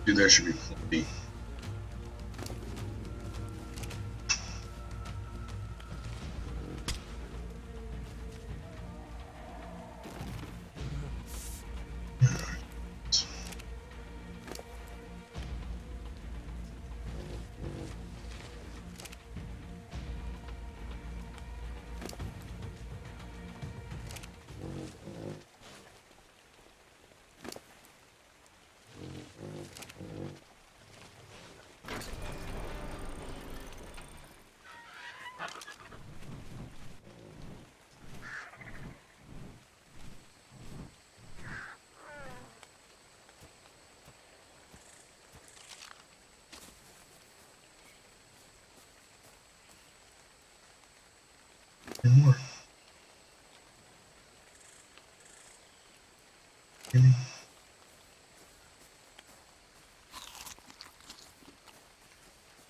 Dude, there should be plenty. More.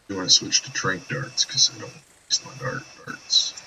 You want to switch to trank darts because I don't waste my darts.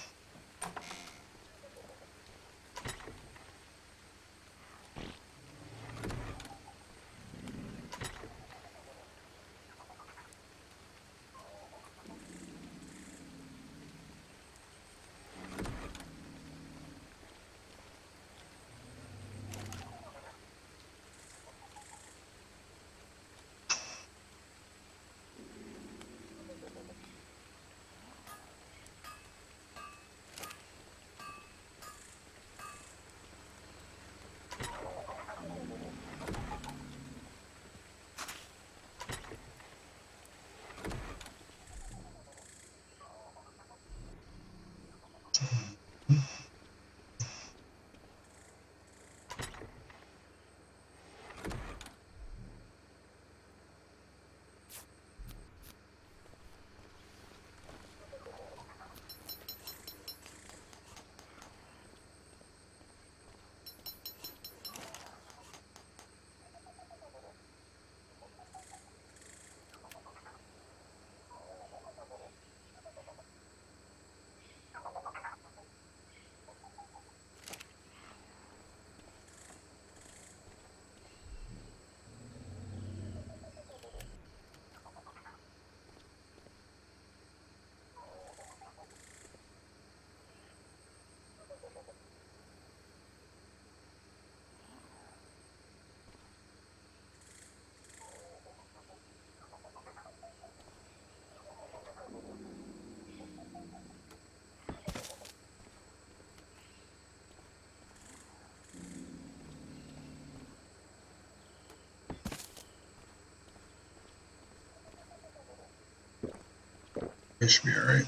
It should be alright.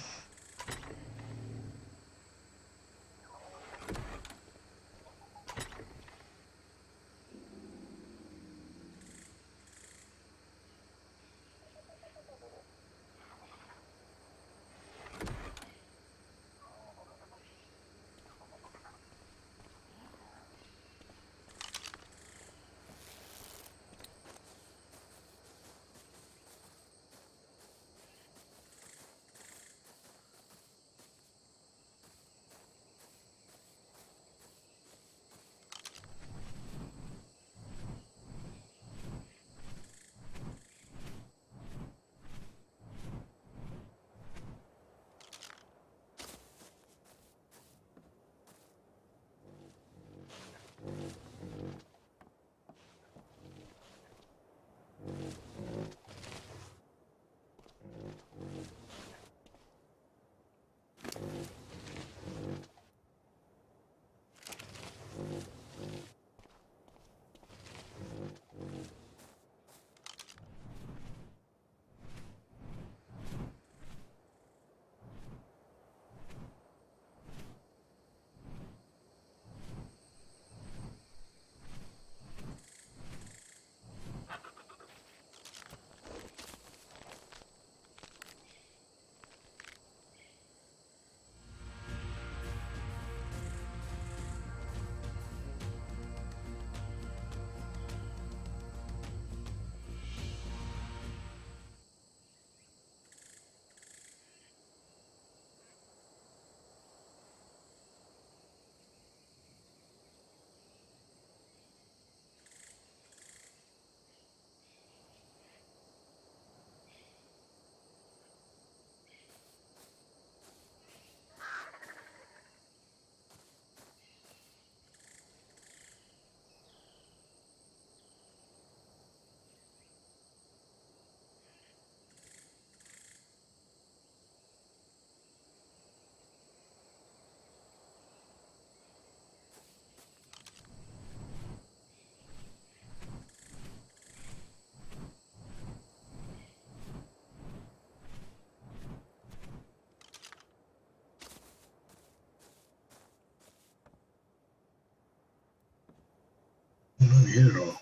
Oh no, we hit it all.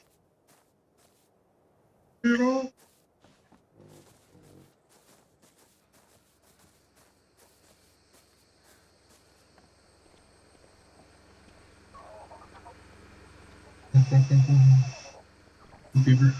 Hit it all? Beaver.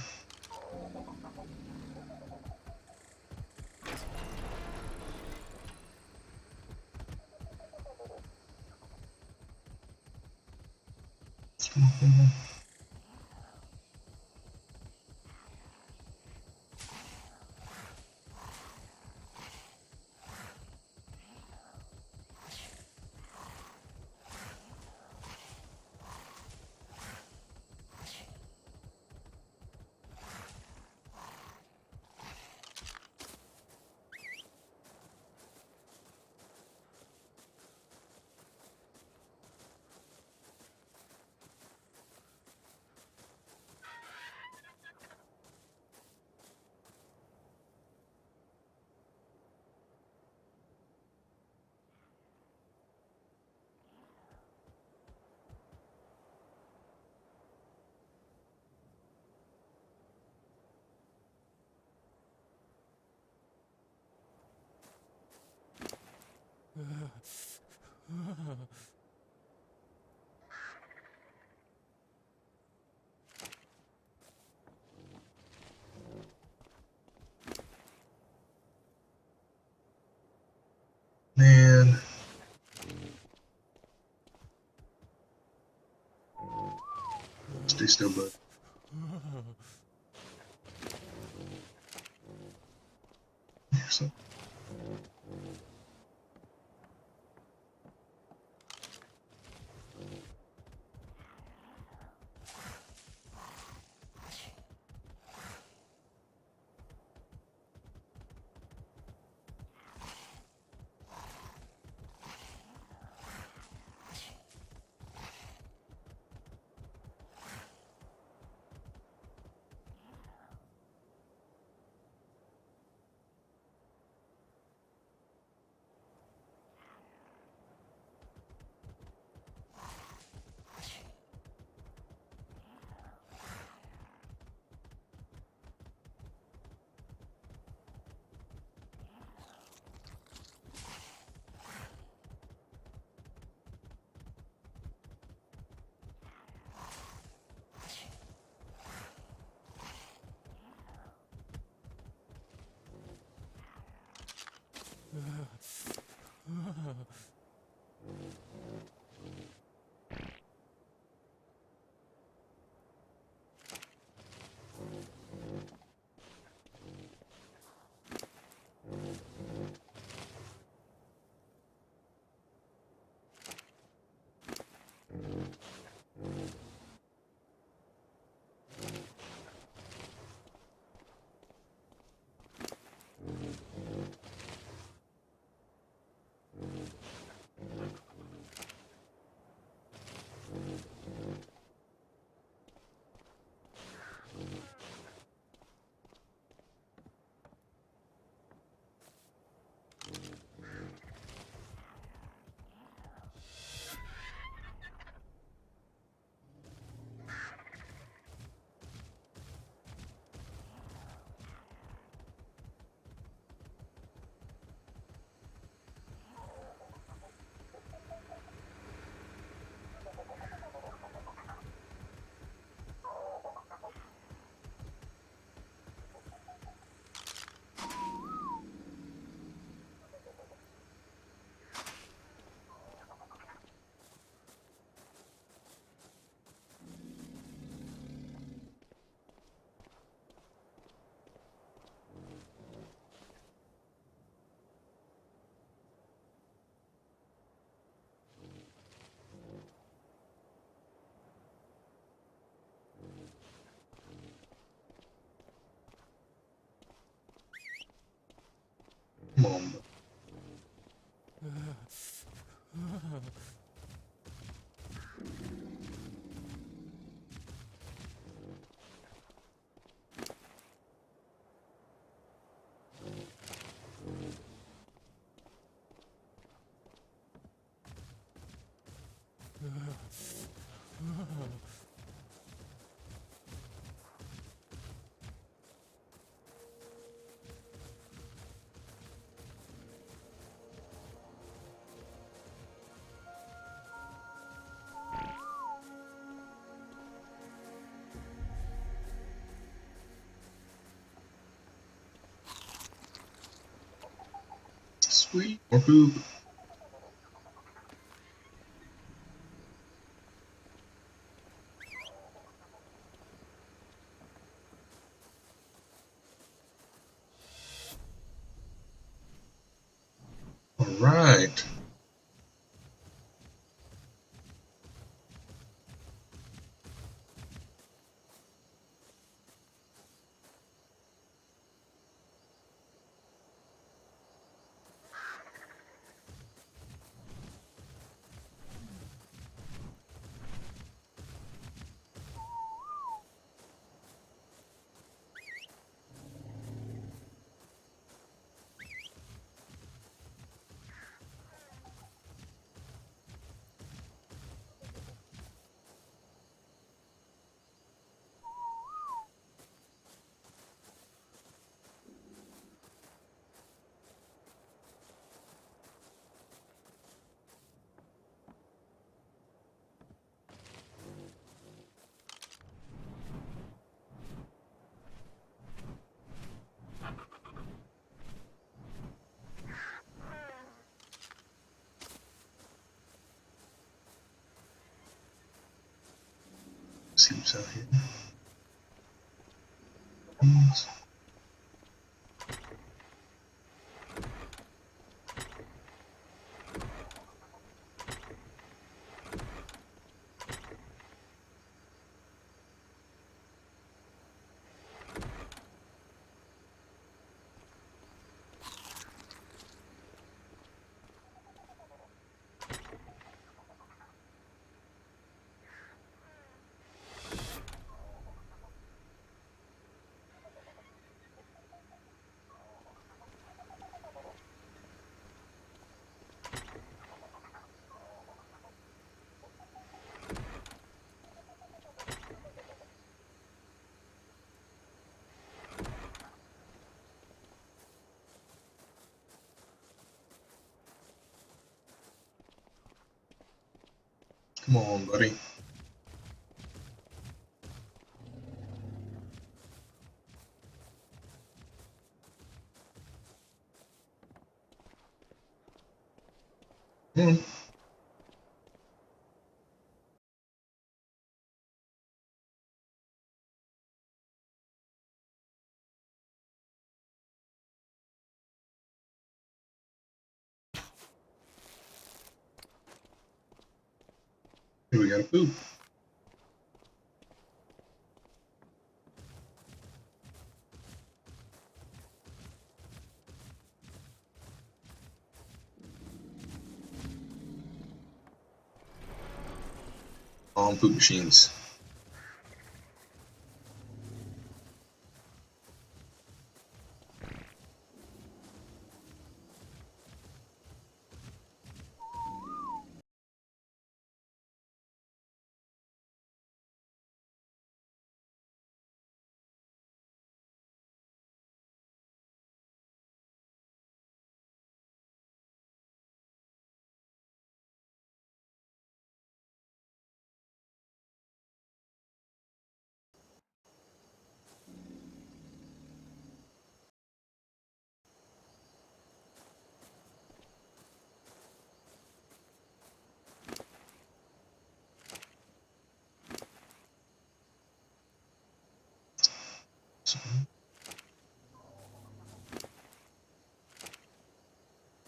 Man. Stay still, bud. So. on. Sweet. More poop. All right. Sleeps out here. Come on, buddy. Come on. Here we got a poop. On poop machines.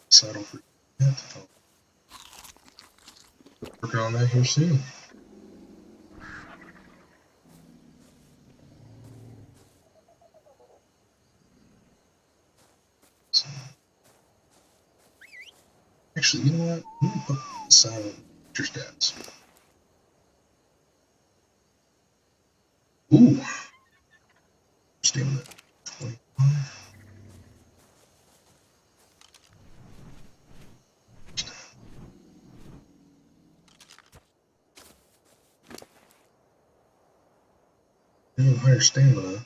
Settle for that. Working on that here soon. Actually, you know what? Let me put the side of your stats. Ooh. Stamina 25. And higher stamina.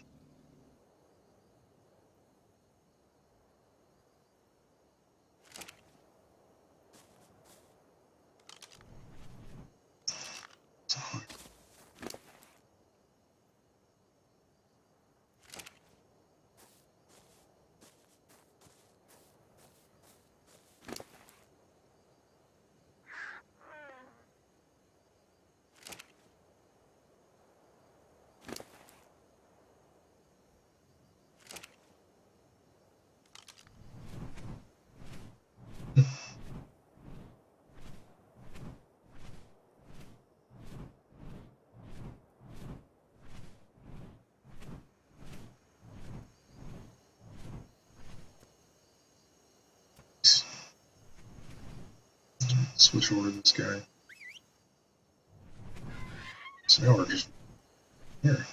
Switch over to this guy. So now we're just here.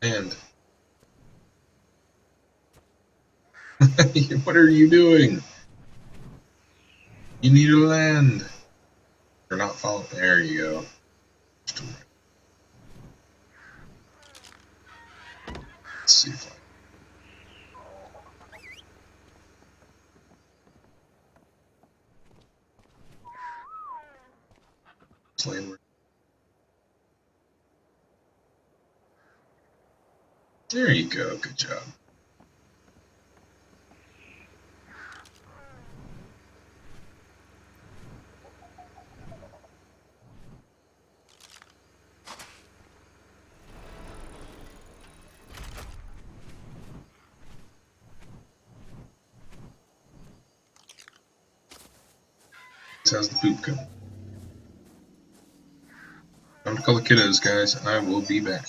And what are you doing? You need to land. You're not following. There you go. Let's see if I land. There you go. Good job. How's the poop coming? Time to call the kiddos, guys. I will be back.